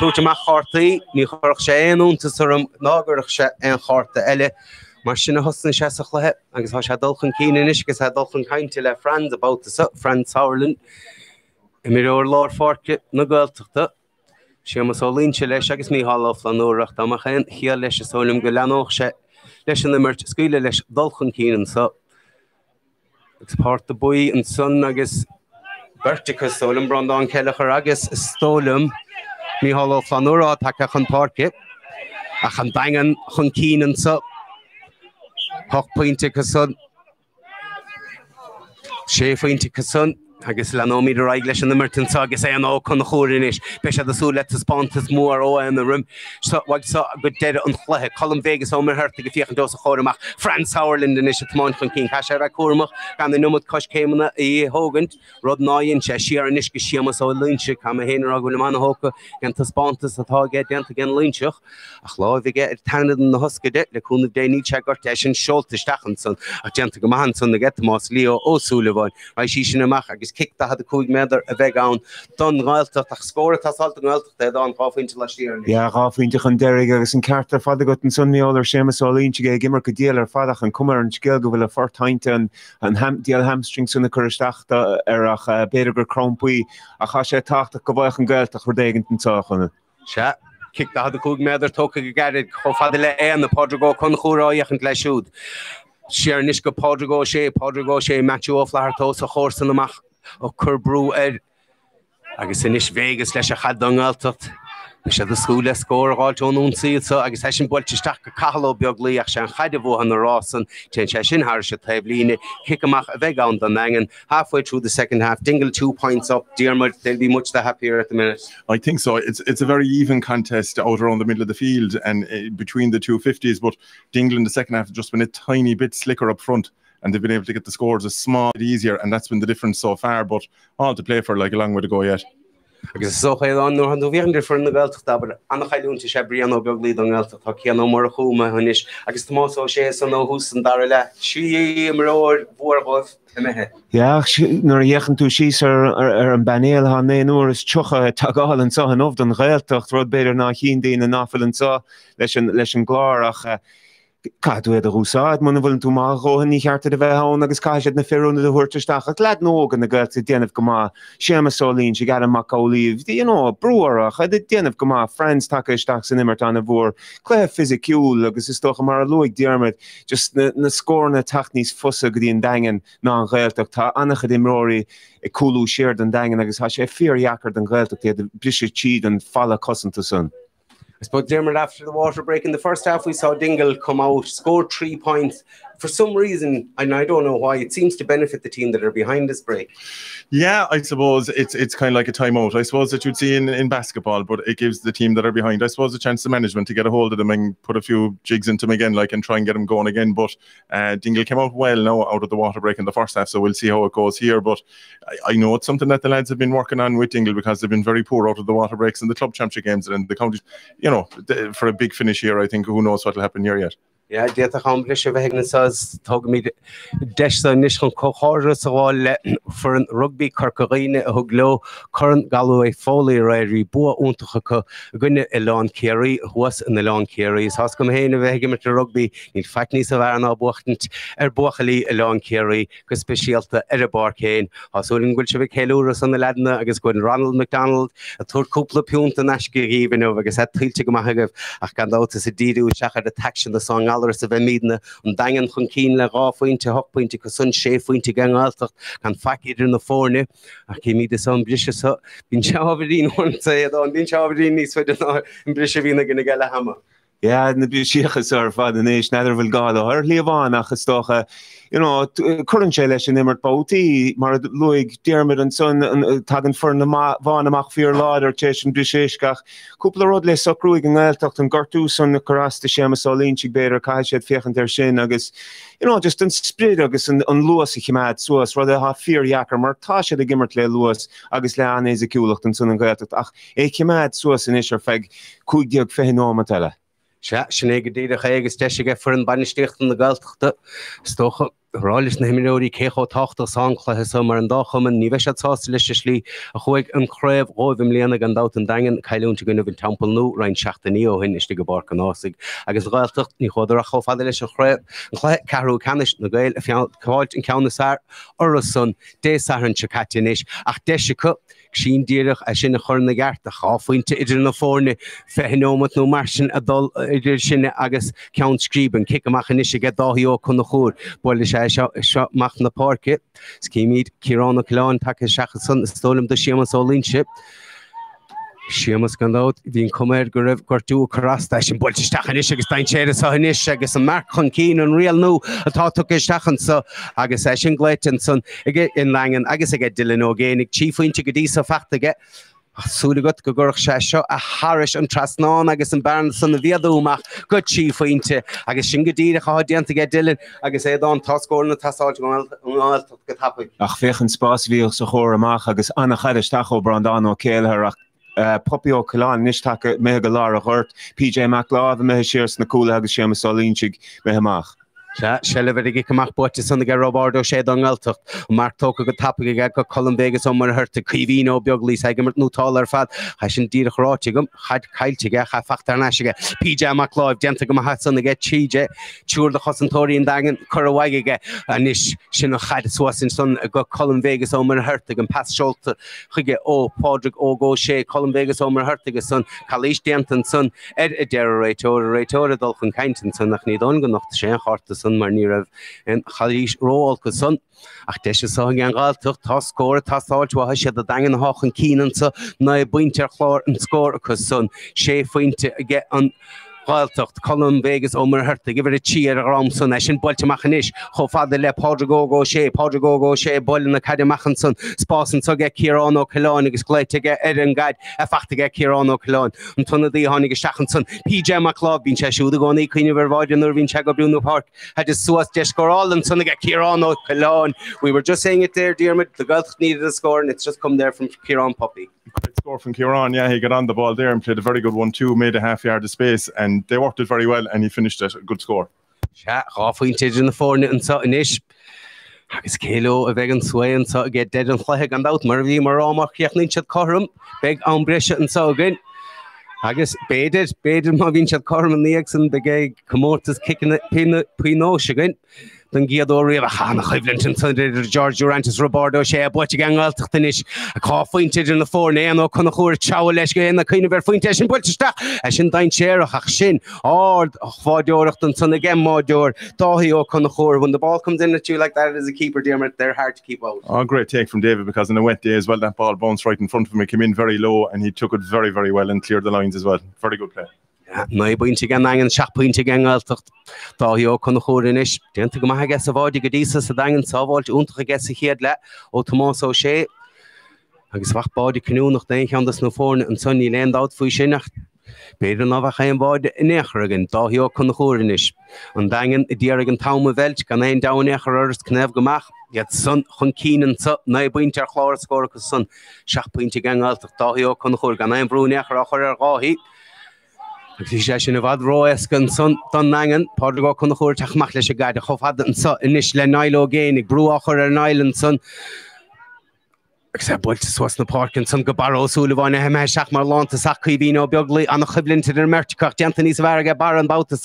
túteach cháirtaí ní chorach sé éonúntas ar nágurach se an cháirta eile mar sinna hosna sé sa chluthe agus há sé dulchan cíine is gus dulchan cainte le Franz about the Franz Sauerland I mé ó lár fórce na Gaeltachta Seamus ó línse leis agus míhall flanúireacht amach chiaal leis sólim go leanóch se leis an immert scuile leis dulchan cían sa it's part the boy and son agus Berticus Solum Brandon Kellecher agus Stolum Mihall Flanura take an parke a chan dangan chun cían an sa hoch pointe son sé pointe son agus lenomí de raig leis an Merton agus é an ó chun chóirinis be sé asú le spontas mór ó in the room so go dead an chluthe Colin Vegas ó mar hurtta go fiochan dos a chóramach Franz Sauerland in is tmáin chun cín caiise a cuamach gan the numad cos céimena I hógant rud náonn sé siar an isce siamas ó línse chum a héanaar a bhfuil manna hóca gan tá spontas atá gé deanta gan línseach ach lá bhí gé tanad an na hoscaide le cúnmh déanaí teagart é sin seoltaisteachchan san a deanta go mahan san na get más Leo ó Súlaháin ra sí sin amach agus kick that had the cool mother a big on done Gaeltach score it has all the Gaeltach they on half into last year yeah half into an Derrig agus an Carter father got an son all or Seamus all in to gimmer could deal or father and come and skill go will a fort and deal hamstrings in the curstach erach Bederger Crompui a hashe tacht go bach an Gaeltach for degent and sachen ja kick that had the cool mother took a gathered go father le and the Podrigo con chura and glashud share Nishka Podrigo she Matthew O'Flaherty horse in the mach o Curbrú agus inis Vegas leis a chad an Gaeltacht Bis the school score gáil ón siad so agus sin boltisteach go cahaló beag ach sin chaide bh an rásan ten sin har se tablíne kick amach a bheith an engen halfway through the second half. Dingle 2 points up. Dermot, they'll be much the happier at the minute. I think so. It's a very even contest out around the middle of the field and between the two 50s, but Dingle in the second half has just been a tiny bit slicker up front and they've been able to get the scores a small bit easier, and that's been the difference so far, but all to play for, like a long way to go yet. Agus so chaán nó an bhíandir for na Gaeltachta, but anna chaúnta sé brian ó beag líad an Gaeltachta cean ó mar a chuúma hanis agus tomás ó sé san ó hús an dar le sí imróir bhórgóibh imethe. Ja, nuair dhéchan tú síos ar an banéal ha néanúair is tucha tagáil an sa an ofd an Gaeltacht rud beidir ná chin daoine náfuil an sa leis an glárach Cadú a rúsáid muna bhfuil tú má rohan ní cheartta a bheith hán agus caiisiad na fearúna a thuirteteach a glad nógan na Gaelta déanamh go má séamasálín si gar amach ólíomh brúarach a déanamh go má friends take isteach san immert an a bhór cléh fisiciúil agus is stocha mar a luig Dermot just na scórna tacht níos fusa go dtíon daingen ná an Gaeltacht tá annachad imróí I coolú séir an daingen agus tá sé fearheachar an Gaeltacht iad brise tíd an falla cosanta sun. I suppose Dermot, after the water break in the first half, we saw Dingle come out, score 3 points. For some reason, and I don't know why, it seems to benefit the team that are behind this break. Yeah, I suppose it's kind of like a timeout. I suppose that you'd see in basketball, but it gives the team that are behind, I suppose, a chance to management to get a hold of them and put a few jigs into them again, like, and try and get them going again. But Dingle came out well now out of the water break in the first half, so we'll see how it goes here. But I know it's something that the lads have been working on with Dingle because they've been very poor out of the water breaks in the club championship games and the county, for a big finish here. I think who knows what will happen here yet. Yeah, déta chamblis a bheith nas tug mi deisa nishan cochora sáil for an rugby carcaríine a huglo current Galway Foley Rairy bua úntacha co gunne Elán Carey was in Elán Carey has come héin a bheith mit rugby ní fatní sa bharna buchtant buchalí Elán Carey go specialta a barcéin has úlin gúil se bheith chéúras an ledna agus gúin Ronald McDonald a túr cúpla piúnta nasci ríbin agus a tríte go maithagah ach gan dáta sa díú seachar a taction the song Allers of Emidna and dangen chun cín le ráfuinte hochpointe go sun séfuinte gangaltacht can fakid in the forne ach cé míad son brise so bín seabhadín hon sé an bín seabhadín níos feidir ná an brise bhína gna geile hama. Ja, na bí sichas ar fad an éis neidir bhfuil gáil ar líomháin achas tócha chuann sé leis an immert bótaí mar luig Dermot an son tagan for na bháin amach fíor láidir téis an briséiscach cúpla rud le socrúig an Gaeltacht an gartú son na chorasta séamasálín sig béidir caiisiad féchant ar sin agus just an sprid agus an luas I chiméad suas rud a ha fearheachar mar tá sé a gimmert le luas agus le anéis a ciúlacht an son an Gaeltacht ach chiméad suas in is ar feig 50 fehinóma teile. Sinné go dtíad a agus teise for an banisteocht an na Gaeltachta stocha rális na himiróí cécho tácht a sangclathe so mar an dáchaman ní bheith tásta leis slí a chuig an chréibh róibhim léana an dát an dagen caiúnta gonne bhn tampel nó rein 16 ó hin istí go bar an ásigh agus Gaeltacht ní chuidir a chofada leis an chréibh an chléith carú canis na gail a fiáilt an ceanna sár oras son désaran se catianis ach deise cu sin díirech a sin na churna gart a cháfuinte idir na fórne fehinómat nó mar sin a dul idir sinne agus ceann scríban kick amach in isise get dáhíí ó chun na chór bhil seo mach na parke Skimid Kirana Kilan take seachas sun stolim de séamasálínse Séamas gandát hín cumir go raibh gortú carasta sin bolteisteach is agus dain séad sa hanis agus an mar chun cín an rial nó atá tuisteachchan sa agus sin gléitin sun ige in langan agus ige Dylan O'Génig chieffuinte go dtí sa fachtaige Súlagat go gurch sé seo a Harris an trasnán agus an barn san na bhéadúach go chieffuinte agus sin go dtíad a chaádianta ge Dylan agus é an tascóir na tasáilte go tappaig. Ach féchan spás bhíoh sa chóir amach agus annach chaidisteach ó Brandán ó céalthar Popio Kilan níos take mé go lá a chuirt PJ McLeod mé sirs na cúla agus séamasálínsigh mehamach. Shell ige amach bote san ge Robardo sé an Gaeltacht mar tóca go tappaige ge go Colin Vegas ó mar hurta Cíhín beaglí segimart nótáil ar fad ha sin díachrátigum chaid caiiltige cha fachtar neisige PJ McLeod denta go hat sanna ge tíide túúr de chosantóí an dagen chohaige anis sin chaid suasin son go Colin Vegas ó mar hurta an pass Schulta chuige ó Padraig ógó sé Colin Vegas ó mar hurtaige son Calís dentan son a deir réitóra dul chun caiintin san nach ní don go nacht sé charta son mar ní rah an chalís ról go son ach de se so an galtucht tá scór tááil wa sé a dagen hachan cían sa na buintear chlár an scór go son sé fointe ge an Galtocht Colin Vegas Omer Herta give it a cheer around son sin bolte machanis cho fada le Podrigo sé bol na cad machanson spasan so get Kirano Colon agus gleit to get Eden guide a fact to get Kirano Colon and ton of the honig Shachanson PJ McClub bin cheshu the goni queen of Virgin Irvin Chago Bruno Park had just so as Jescoral and son get Kirano Colon we were just saying it there Dermot the Galtocht needed a score and it's just come there from Kieran Poppy. Great score from Kieran, yeah, he got on the ball there and played a very good one too, made a half yard of space and they worked it very well and he finished it, a good score. Yeah, half inches in the 4 and so ish. Agus Kalo a vegan sway and so get dead and flag and out Marvi Marama Kiachlin chat Corum, big Umbrisha and so again. Agus baited Marvin chat Corum and the X and the gay Comotus kicking it Pino again. Dan Giadori a Hannah Cleveland and George Durantis Roberto Shea Bochigang Altinish a cough pointed in the 4 Nano Conachur Chowlesh and the kind of a fointation Butchsta as in Dine Chair of Hachshin or Fodorachton Son again Modor Dohio Conachur when the ball comes in at you like that as a keeper dear they're hard to keep out. Oh, great take from David because in a wet day as well that ball bounced right in front of him. He came in very low and he took it very, very well and cleared the lines as well. Very good play. Na buinte gan angen seach pointe gang altocht tá hiú chun chóiris dénta go maithe gas a bháide go dísa sa dagan sábháilte úntacha gas a chéad le ó Tomás ó sé agus bhach báide cnú nach daon cheandas nó fórne an sunní leon dát faoi sin nach beidir ná bhacha an báide inéachragan tá hiú chun chóiris an dagan i ddíar an táma bheilt gan éon dánéachar ars cnéamh gomach iad sun chun cían sa na buinte ar chláir scóir go sun seach pointe gang altocht tá hiú chun chóir gan éon brúneachar a chuir ar gáhí Agus sin a bhd roiescan son don nangan Podrigo chun chóir teachmach leis a gaiide chofhad an sa inis le nailo génig brúachar ar nailan son Except boilte swas na parkin son go baró súlaháin a heime seach mar lánta sacchaí bhín ó beaglaí an chublinte ar merticach deanta níos bharga bar an bauta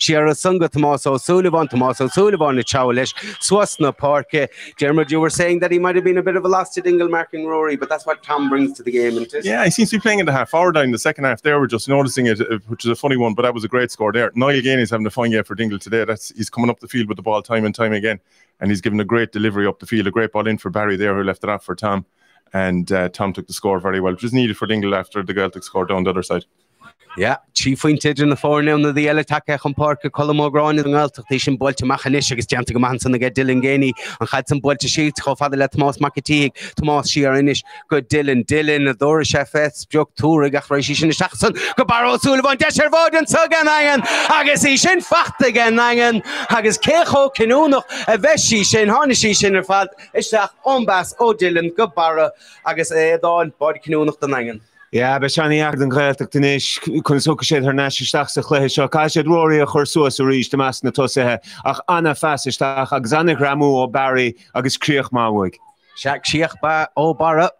si ar a sunga Tomás ó Súlaháin na chow leis swas na parke. Dermot, you were saying that he might have been a bit of a lost to Dingle marking Rory, but that's what Tom brings to the game, isn't it? Yeah, he seems to be playing in the half forward line in the second half there. We're just noticing it, which is a funny one, but that was a great score there. Niall Gainey is having a fine year for Dingle today. He's coming up the field with the ball time and time again, and he's given a great delivery up the field, a great ball in for Barry there, who left it off for Tom. And Tom took the score very well, which was needed for Dingle after the Gaeltacht scored down the other side. Yeah, chief pointed in the 4 now na the Elitaka on Park Colm O'Grán in Gaeltacht sin bolte machanish agus deanta go mansan na get Dylan Gainey and had some bolte sheet cho fada le Tomás McAteague Tomás Shear inish good Dylan a Dora Chefets jog túra gach roi sin Shachson go Barrow Sullivan desher voden sugan angen agus sin facht again angen agus kecho kenúnach a veshi sin hanishi sin er fad isach onbas o Dylan go Barrow agus dán body kenúnach den angen. Yeah, but Shani Agden Gaeltacht inis kun so sé her nasistach sa chléthe seo cai sé Rory a chur suas a ríis de meas na tosathe ach anna feasistach agus anna gramú ó Barry agus críoch máhaig. Seach siach ba ó bara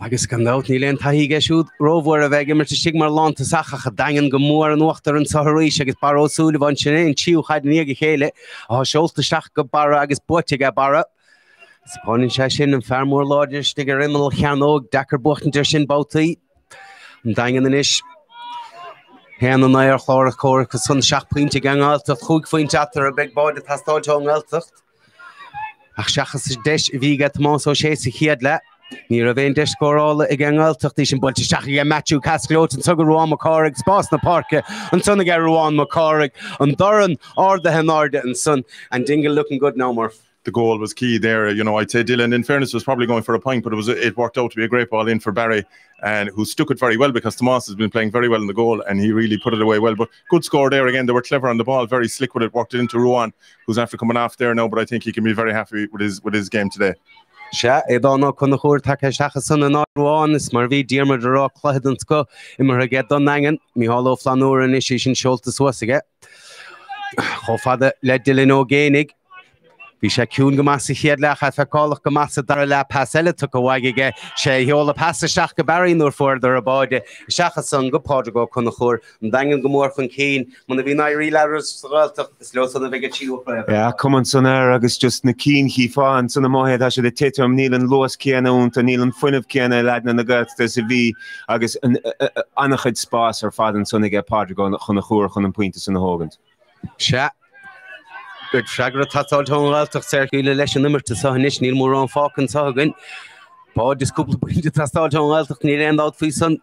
agus gan dát ní leon taí geisiúd róhhar a bheith immer sigmar lánta sacha a dagan go mór an uachtar an saharíis agus Barrow Sullivan sin éon tíú chaid níag chéile á seolta seach go bara agus boite a bara. Spáinn sé sin an fearmór láidir stig a rimmel cheanóg dechar buchtantir sin bátaí an dagan inis Hean an éir chláir a cóir go sun seach pointe gang Gaeltacht chuig fointe atar a big báide tastáilteo an Gaeltacht ach seachas deis bhí get Tomás ó sé sa chiad le ní a bhéon deis scórála i gang Gaeltacht í sin bolte seach i Matthew Casclót an tugad Ruán McCorrick spás na parke an sunna ge Ruán McCorrick an doran arda hen arda an sun and Dingle looking good now more. The goal was key there. You know, I'd say Dylan, in fairness, was probably going for a point, but it worked out to be a great ball in for Barry, and who stuck it very well because Tomás has been playing very well in the goal, and he really put it away well. But good score there again. They were clever on the ball, very slick with it. Worked it into Ruán, who's after coming off there now. But I think he can be very happy with his game today. Se édána chun chóir take seachas san an Ruán is mar bhí Diarmid ará chluidan go imar a get don angen Mícheál Ó Flanúr is sin seolta suasaige. Cho fada le Dylan Ó Gainey Bhí sé ciún go measa chéad leach a feicálaach go measa dar le pas eile tu go bhaige sé heola pasa seach go Barry nuair fuair a báide seachas san go Podrigo chun chóir an dagan go mór chun cín muna bhí naí leras Gaeltacht is leo sanna bheith tíú play. Yeah, cuman san agus just na cín hífáin sanna móhéad se de titam nílan luas céanna únta nílan fuinmh céanna leidna na Gaeltacht sa bhí agus annachid spás ar fadan sanna ige Podrigo chun chóir chun an puinte san na hógant. Se Good Shagra Tatal Tongaltach Circular Lesson number to Sahanish Neil Moran Falk and Sagan. Bod is couple of Tastal Tongaltach near end out for son.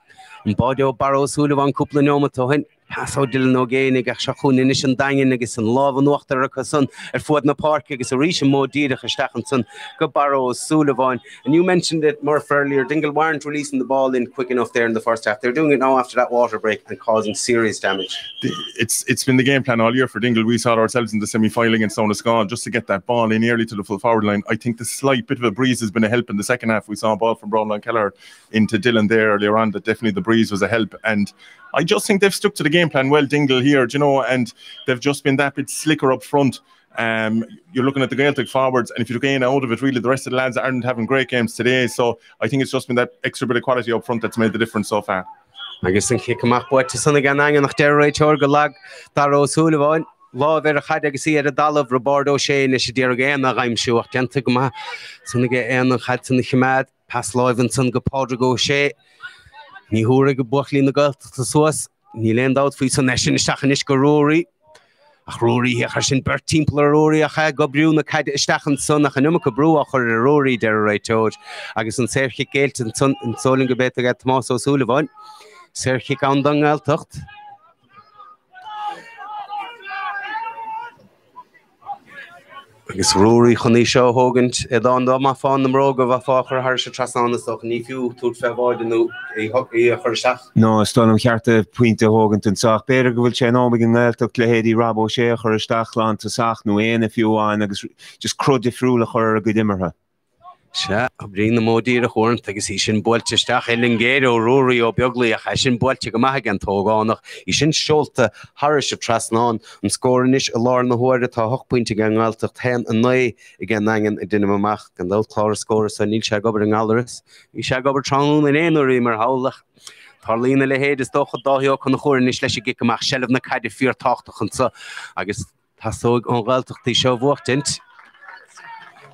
And Bodio Barrows Sullivan couple of Noma to him. Pass out Dylan again, I got Shakun in Nishan Dangin, I guess, and Love and Wachter Son, at Fordna Park, I guess a Risha Mo Dida Stachenson, good Barrows, Sullivan. And you mentioned it more earlier, Dingle weren't releasing the ball in quick enough there in the first half. They're doing it now after that water break and causing serious damage. It's been the game plan all year for Dingle. We saw ourselves in the semi-final against Donegal just to get that ball in early to the full forward line. I think the slight bit of a breeze has been a help in the second half. We saw a ball from Brownland Keller into Dylan there earlier on, that definitely the breeze was a help. And I just think they've stuck to the game plan well, Dingle here, you know, and they've just been that bit slicker up front. You're looking at the Gaeltacht forwards, and if you're getting out of it, really, the rest of the lads aren't having great games today. So I think it's just been that extra bit of quality up front that's made the difference so far. I guess in Kickamach, but to Sunnigan and nach der right Orgalag, Daro Sullivan, Law very hard to see at a dollar of Roberto Shane, is there again, I'm sure, Gentigma, Sunnigan and Hudson Himad, Pass Live and Sun Gapodrigo Shea. Ní húra go buachlí na Gaeltacht suas, ní lend out faoi san nesin isteachanish go Rory. Ach Rory a sin bert timpla Rory a cha go briú na caid isteachan son ach anuma go brú a chur Rory der right toad. Agus an Serchi Gaelt an son an solin go beta get Tomás O'Sullivan. Serchi gan dan Gaeltacht. Agus Rory chunní seo hógant don do má fáin na mróga bha fáchar har se trasan stoch ní fiú túr feháid nó I chur seach. No, stólam chearta puinte hógant an sach. Béidir go bhfuil sé nómig an Gaeltacht le héadí Rabo sé chur isteachlan ta sach nó éana fiúáin agus just crud I friúla chur a go dimmertha. Se, a brín na módíir a chórn, agus I sin boilte isteach Elingéir ó Rory ó beaglaí a sin boilte go maithe an tógánach. I sin seolta haris a trasnán an scóranis a lár na hóire tá 8 pointe gan Gaeltacht hen a 9 I gan angan I duine amach gan dal clár scóra sa níl se gobar an Galleris. I se gobar tránún in éanarí mar hálach. Tarlína le héad is dócha dáhiío chun na chóranis leis gig amach sellh na caidir 4-8 an sa agus tá sóg an Gaeltacht í seo bhuachtint.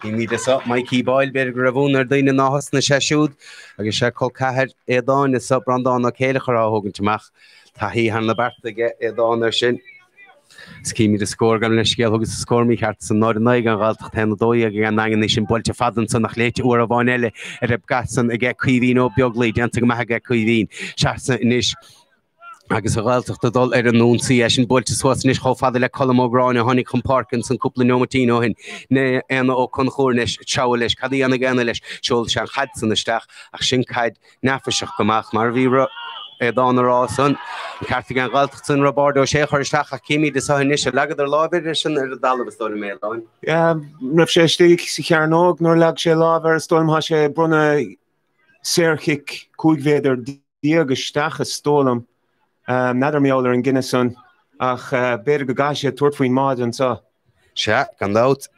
I mi this up Mikey Boyle better gravon ar daine náhas na sesiúd agus sé col cahir édáin is up brandán na céile chorá hógan teach tá hí han na bart aige édáin ar sin Skimi de score gan leis scéal agus score mi cheart san náid naig an Gaeltacht ten dói ag an angin sin boilte fadan san nach léite uair a bhain eile ar gasan ag cuihín ó beaglaí deanta go maithe cuihín seasan inis agus a Gaeltacht dul ar an nónsaí sin boilte suas níos chofada le Colm O'Grán a tháinig chun Parkin san cúpla nómatí ó hin ne ana ó chun chóirnis teabhar leis cadí anna gana leis seol se an chad san isteach ach sin caid neafaiseach gomach mar bhí dána rá san Cartí an Gaeltacht san Roberto sé chuir isteach a cíimi de sa níos legad ar lábhir sin ar dalh stóla méáin. Raibh sé stig sa chearnóg nóir leg sé lábhar stóilm há sé brunna séirchic cúigvéidir díagus steach a stólam Nadar meolar an Guinnesson ach beir go gaise tuairtfuoin máid an sa. Se, gan dát.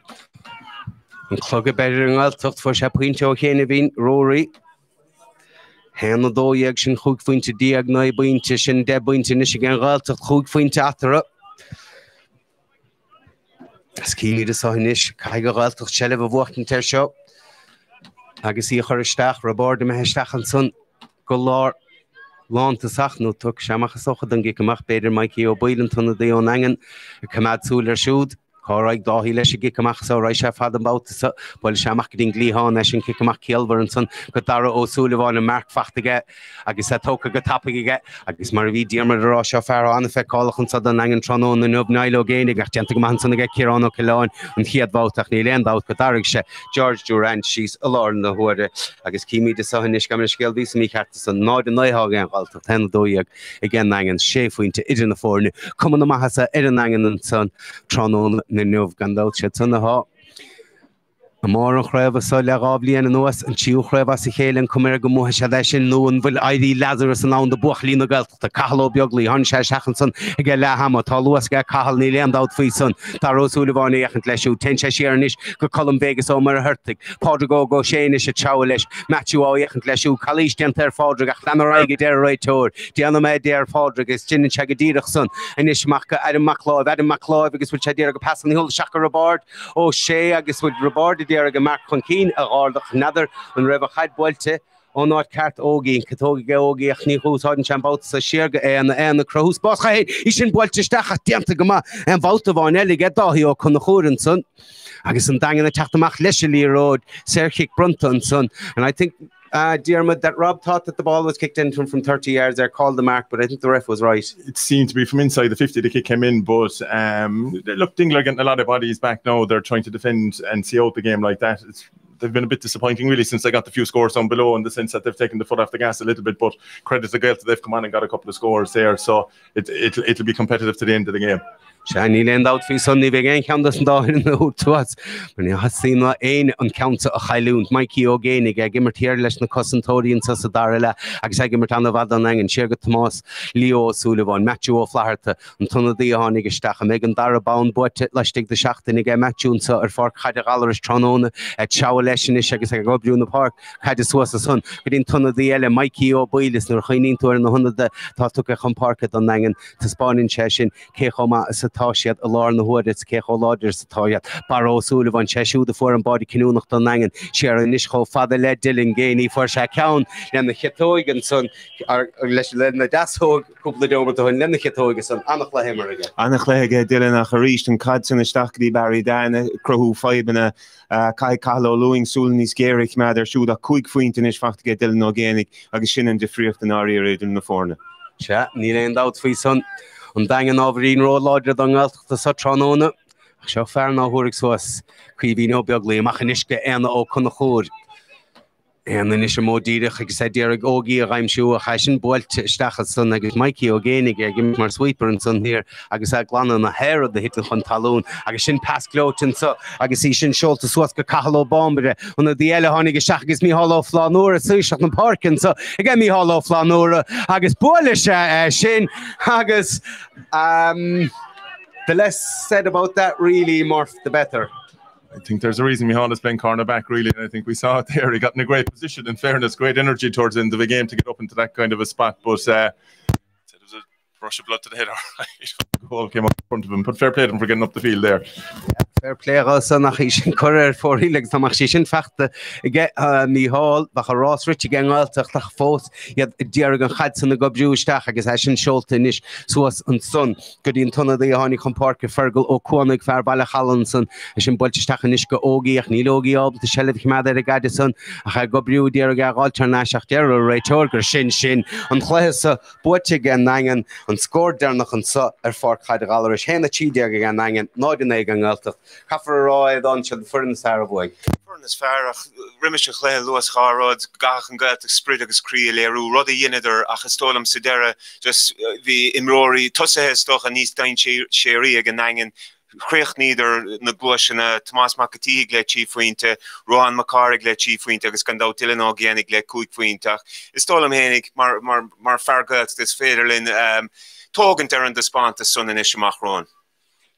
An chlogad beidir an Gaeltacht fuair sé puinte ó chéana bhín Rory. Henna dóiag sin chuig fuinte díag 9 buinte sin 10 buinte is gan Gaeltacht chuig fuinte atara. Scíní de sáis cai go Gaeltacht sellh a bhuachtain tar seo. Agus í chur isteach Roberto me heisteach an son go lár Lánta sachnú tuc seamachcha sochad an gicamach beidir Mikey ó Boylan tunna dé ón angan a cumad súil ar siúd. Cáraigh dáhí leis a gicamach sa ráid sé fad an báta bhil seamach go dín glíháin leis an gicamach cialbar an son go dara ó Sullivan an marc fachtaige agus a tóca go tapaige agus mar bhí diarmar ará seo fear anna feh cálachan sa an angan trónón na nub nailo génig ach teanta go man sanna ag Ciarán ó Ciláin an chiad báteach ní leon dát go darigh sé George Durant síos a lár na huaire agus cíimi de sa níos gamna scéal ví mí cheartta san náid an naithá an Gaeltacht ten dóiag i gcén angan sé faointe idir na fórne cuman na maithasa ar an angan an son trónón na nuamh gandát sé tunna há. A mór an chréibh sa le gáblíon an nuas an tíú chréibh sa chéile an cumir go muthe sé leis sin nó an bhfuil ID Lazarus an lán de buachlí na Gaeltacht a cahaló beaglaí han sé seachan san i g le hama tá luas go cahal ní leon dát faoi san tá Ró Sullivan échant leisú ten sé séarnis go Colm Vegas ó mar a hurtig Pádraig go séine sé teabhar leis Matthew á échant leisú chalís deanta ar Pádraig ach leanaráige déir réitóir déanana méid déir Pádraig is tin se go díireach san inis macha Adam McLeod agus bhfuil sé déir go pasan hil seacha Robert ó sé agus bhfuil Robert déir go Mark chun cín a gáardach nadar an raibh a chaid builte Onát ceart ógén catóga ógé ach ní húsáin sem bát sa siarga na crohús bás cha í sin builteisteach a tianta go an bhálta bháin eile dáí ó chun na chóran son agus an dagan na teachtamach leis a líród Serkick Brunton son and I think Diarmid, that Rob thought that the ball was kicked in from 30 yards there, called the mark, but I think the ref was right. It seemed to be from inside the 50 the kick came in, but look, Dingle are getting a lot of bodies back now. They're trying to defend and see out the game like that. They've been a bit disappointing really since they got the few scores down below in the sense that they've taken the foot off the gas a little bit, but credit to Gaelta, they've come on and got a couple of scores there, so it'll be competitive to the end of the game. Shani land out fi Sunday again count us down in the hood to us. When you have seen that ein on count a Highland Mikey O'Gainig gimmer tier leis na Cosentori and Sadarela ag gimmer tan Vadan and Sherga Thomas Leo Sullivan Matthew O'Flaherty and ton of the honig stach Megan Darabon but lastig the shachten again Matthew so for Cadgaller's Tronone at Chawlesh agus ag go in the park had was the son within ton of the ele Mikey O'Boylis nor chinin to in the 100 that took a park at Nangan to spawn in Cheshin Kehoma Tashiat Alarn the Hood, it's Keho Lodgers, Toyat, Barrow Sullivan, Cheshu, the foreign body canoe, Nangan, Sharon Nishko, Father led Dylan Gainey for Shakown, and the Hitoigan son, or less than the Dasho, couple of over to him, then the Hitoigan son, Anaclahemer again. Anaclaga, Dylan, Harish, and Codson, and Stachdi, Barry, Dan, Crow, Five, and Kai Carlo, Lewing, Sulnis, Garrick, Mather, shoot a quick feint in his fact to get Dylan Organic, Agashin and Jeffrey of the Nari, in the Forna. Chat, need end out for son. And dangan over in road lodger dangal the Satranona. Shall fair now Horix was Quivino Bugly, Machanishka and the Oconachor. And then Ishamo Dirich, I said, Derek Ogi, I'm sure Hashin Bolt Stachelson, I guess Mikey O'Gainig, I give my sweeper and son here. I guess I glan on the hair of the Hitler Huntaloon. I guess in past clout and so I guess he shin Schultz to Swaska Kahalo Bomber on the Ella Honig Shach gives me hollow flanora, so shot and park and so again me hollow flanora. I guess Polish shin. I guess the less said about that really Murph the better. I think there's a reason Micheál is playing cornerback really, and I think we saw it there. He got in a great position, in fairness, great energy towards the end of the game to get up into that kind of a spot, but it was a rush of blood to the head, alright. The goal came up in front of him, but fair play to him for getting up the field there. Fair play also nach ishin correr for hilegs na machishin fachte get Micheál bach Ross Rich gang altach lach fós yet Diergan Hudson the gobju stach agus hashin Schultenish soas and son good in ton of the honey compark Fergal O'Connig fair balla Hallanson ishin bolchstachenish go ogi ach nilogi ob the shelf himada the gadison ach gobju Dierga alternach der right orger shin and chlesa bochigan nangen and scored there nach and so for Cadgalerish hen the chi Dierga nangen not in gang altach Kaffer Roy on to the furnace Aravoy. Furnace Farach, Rimish Lewis Harrod, Gach and Gat, Spridagus Cree, Leru, Roddy Yinider, Achastolum Sidera, just the Imrori, Tussahes Stoch and East Dine Sherry Ganangan, Crech neither Naguashana, Thomas Makati, Glet Chief Winter, Rohan Macari, Glet Chief Winter, Scandal Dylan Organic, Glet Quick Winter, Stolum Hennig, Mar Fargat, this Federlin, Togan there and the Spont, the son and Ishamachron.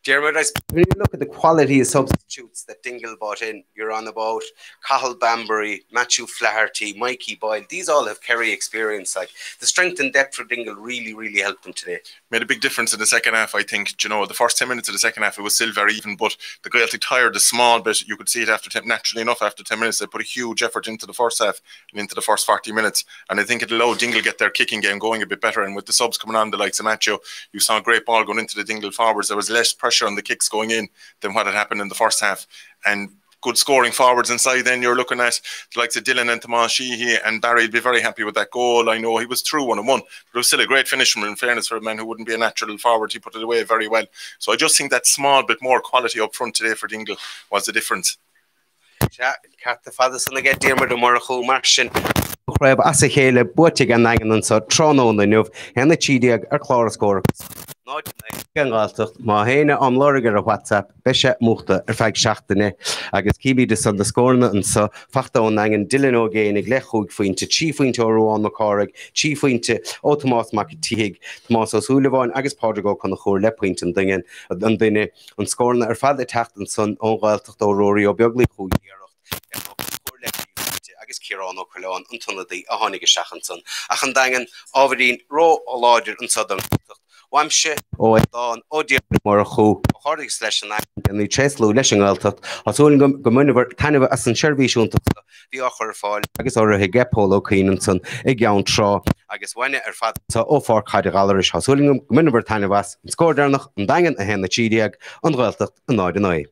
Jeremy, when you look at the quality of substitutes that Dingle bought in, you're on about Cathal Bambury, Matthew Flaherty, Mikey Boyle. These all have Kerry experience. Like the strength and depth for Dingle really helped them today. Made a big difference in the second half, I think. You know, the first 10 minutes of the second half, it was still very even, but the Gaeltacht tired a small bit. You could see it after naturally enough, after 10 minutes, they put a huge effort into the first half and into the first 40 minutes. And I think it allowed Dingle get their kicking game going a bit better. And with the subs coming on, the likes of Matthew, you saw a great ball going into the Dingle forwards. There was less pressure on the kicks going in than what had happened in the first half. And good scoring forwards inside, then you're looking at the likes of Dylan and Tomas Sheehy, and Barry would be very happy with that goal. I know he was through 1-1, but it was still a great finish from him, in fairness, for a man who wouldn't be a natural forward. He put it away very well. So I just think that small bit more quality up front today for Dingle was the difference. Ja, Cat the father son get Dermot Morchu Martian. Crab as a hele botig and nagan and so Trono on the Nuv and the Chidiag are Clara score. Not Gangaltach, Mahena on Loriger of WhatsApp, Besha Muchta, Fag Shachtene, I guess Kibi the son the scorner and so Fachta on Nangan, Dylan O'Gain, Glechug Fuinte, Chief Winter Rowan McCorrick, Chief Winter, Otomas Makitig, Tomas Sullivan, I guess Portugal con the whole lep point and dingen, and then on scorner, her father tacht and son, Ongaltach Rory or Bugly who agus Kieran O'Callaghan until the Ahonig Shachanson. Achandangan, Overdeen, Ro Lodger and Southern Wamse ó an ódia mar chu chodig leis an ní tréslú leis an gáiltacht asúling go munimhar taineh as an seirbhíisiúntaachta bhí á chur fáil agus orthe gepóla cían san i gceann trá agus bhaine ar fad sa ófár caiide galis asúling go munimhar taineh an scódarnach an dagan a henna tíideag an gáiltacht an náid an náid.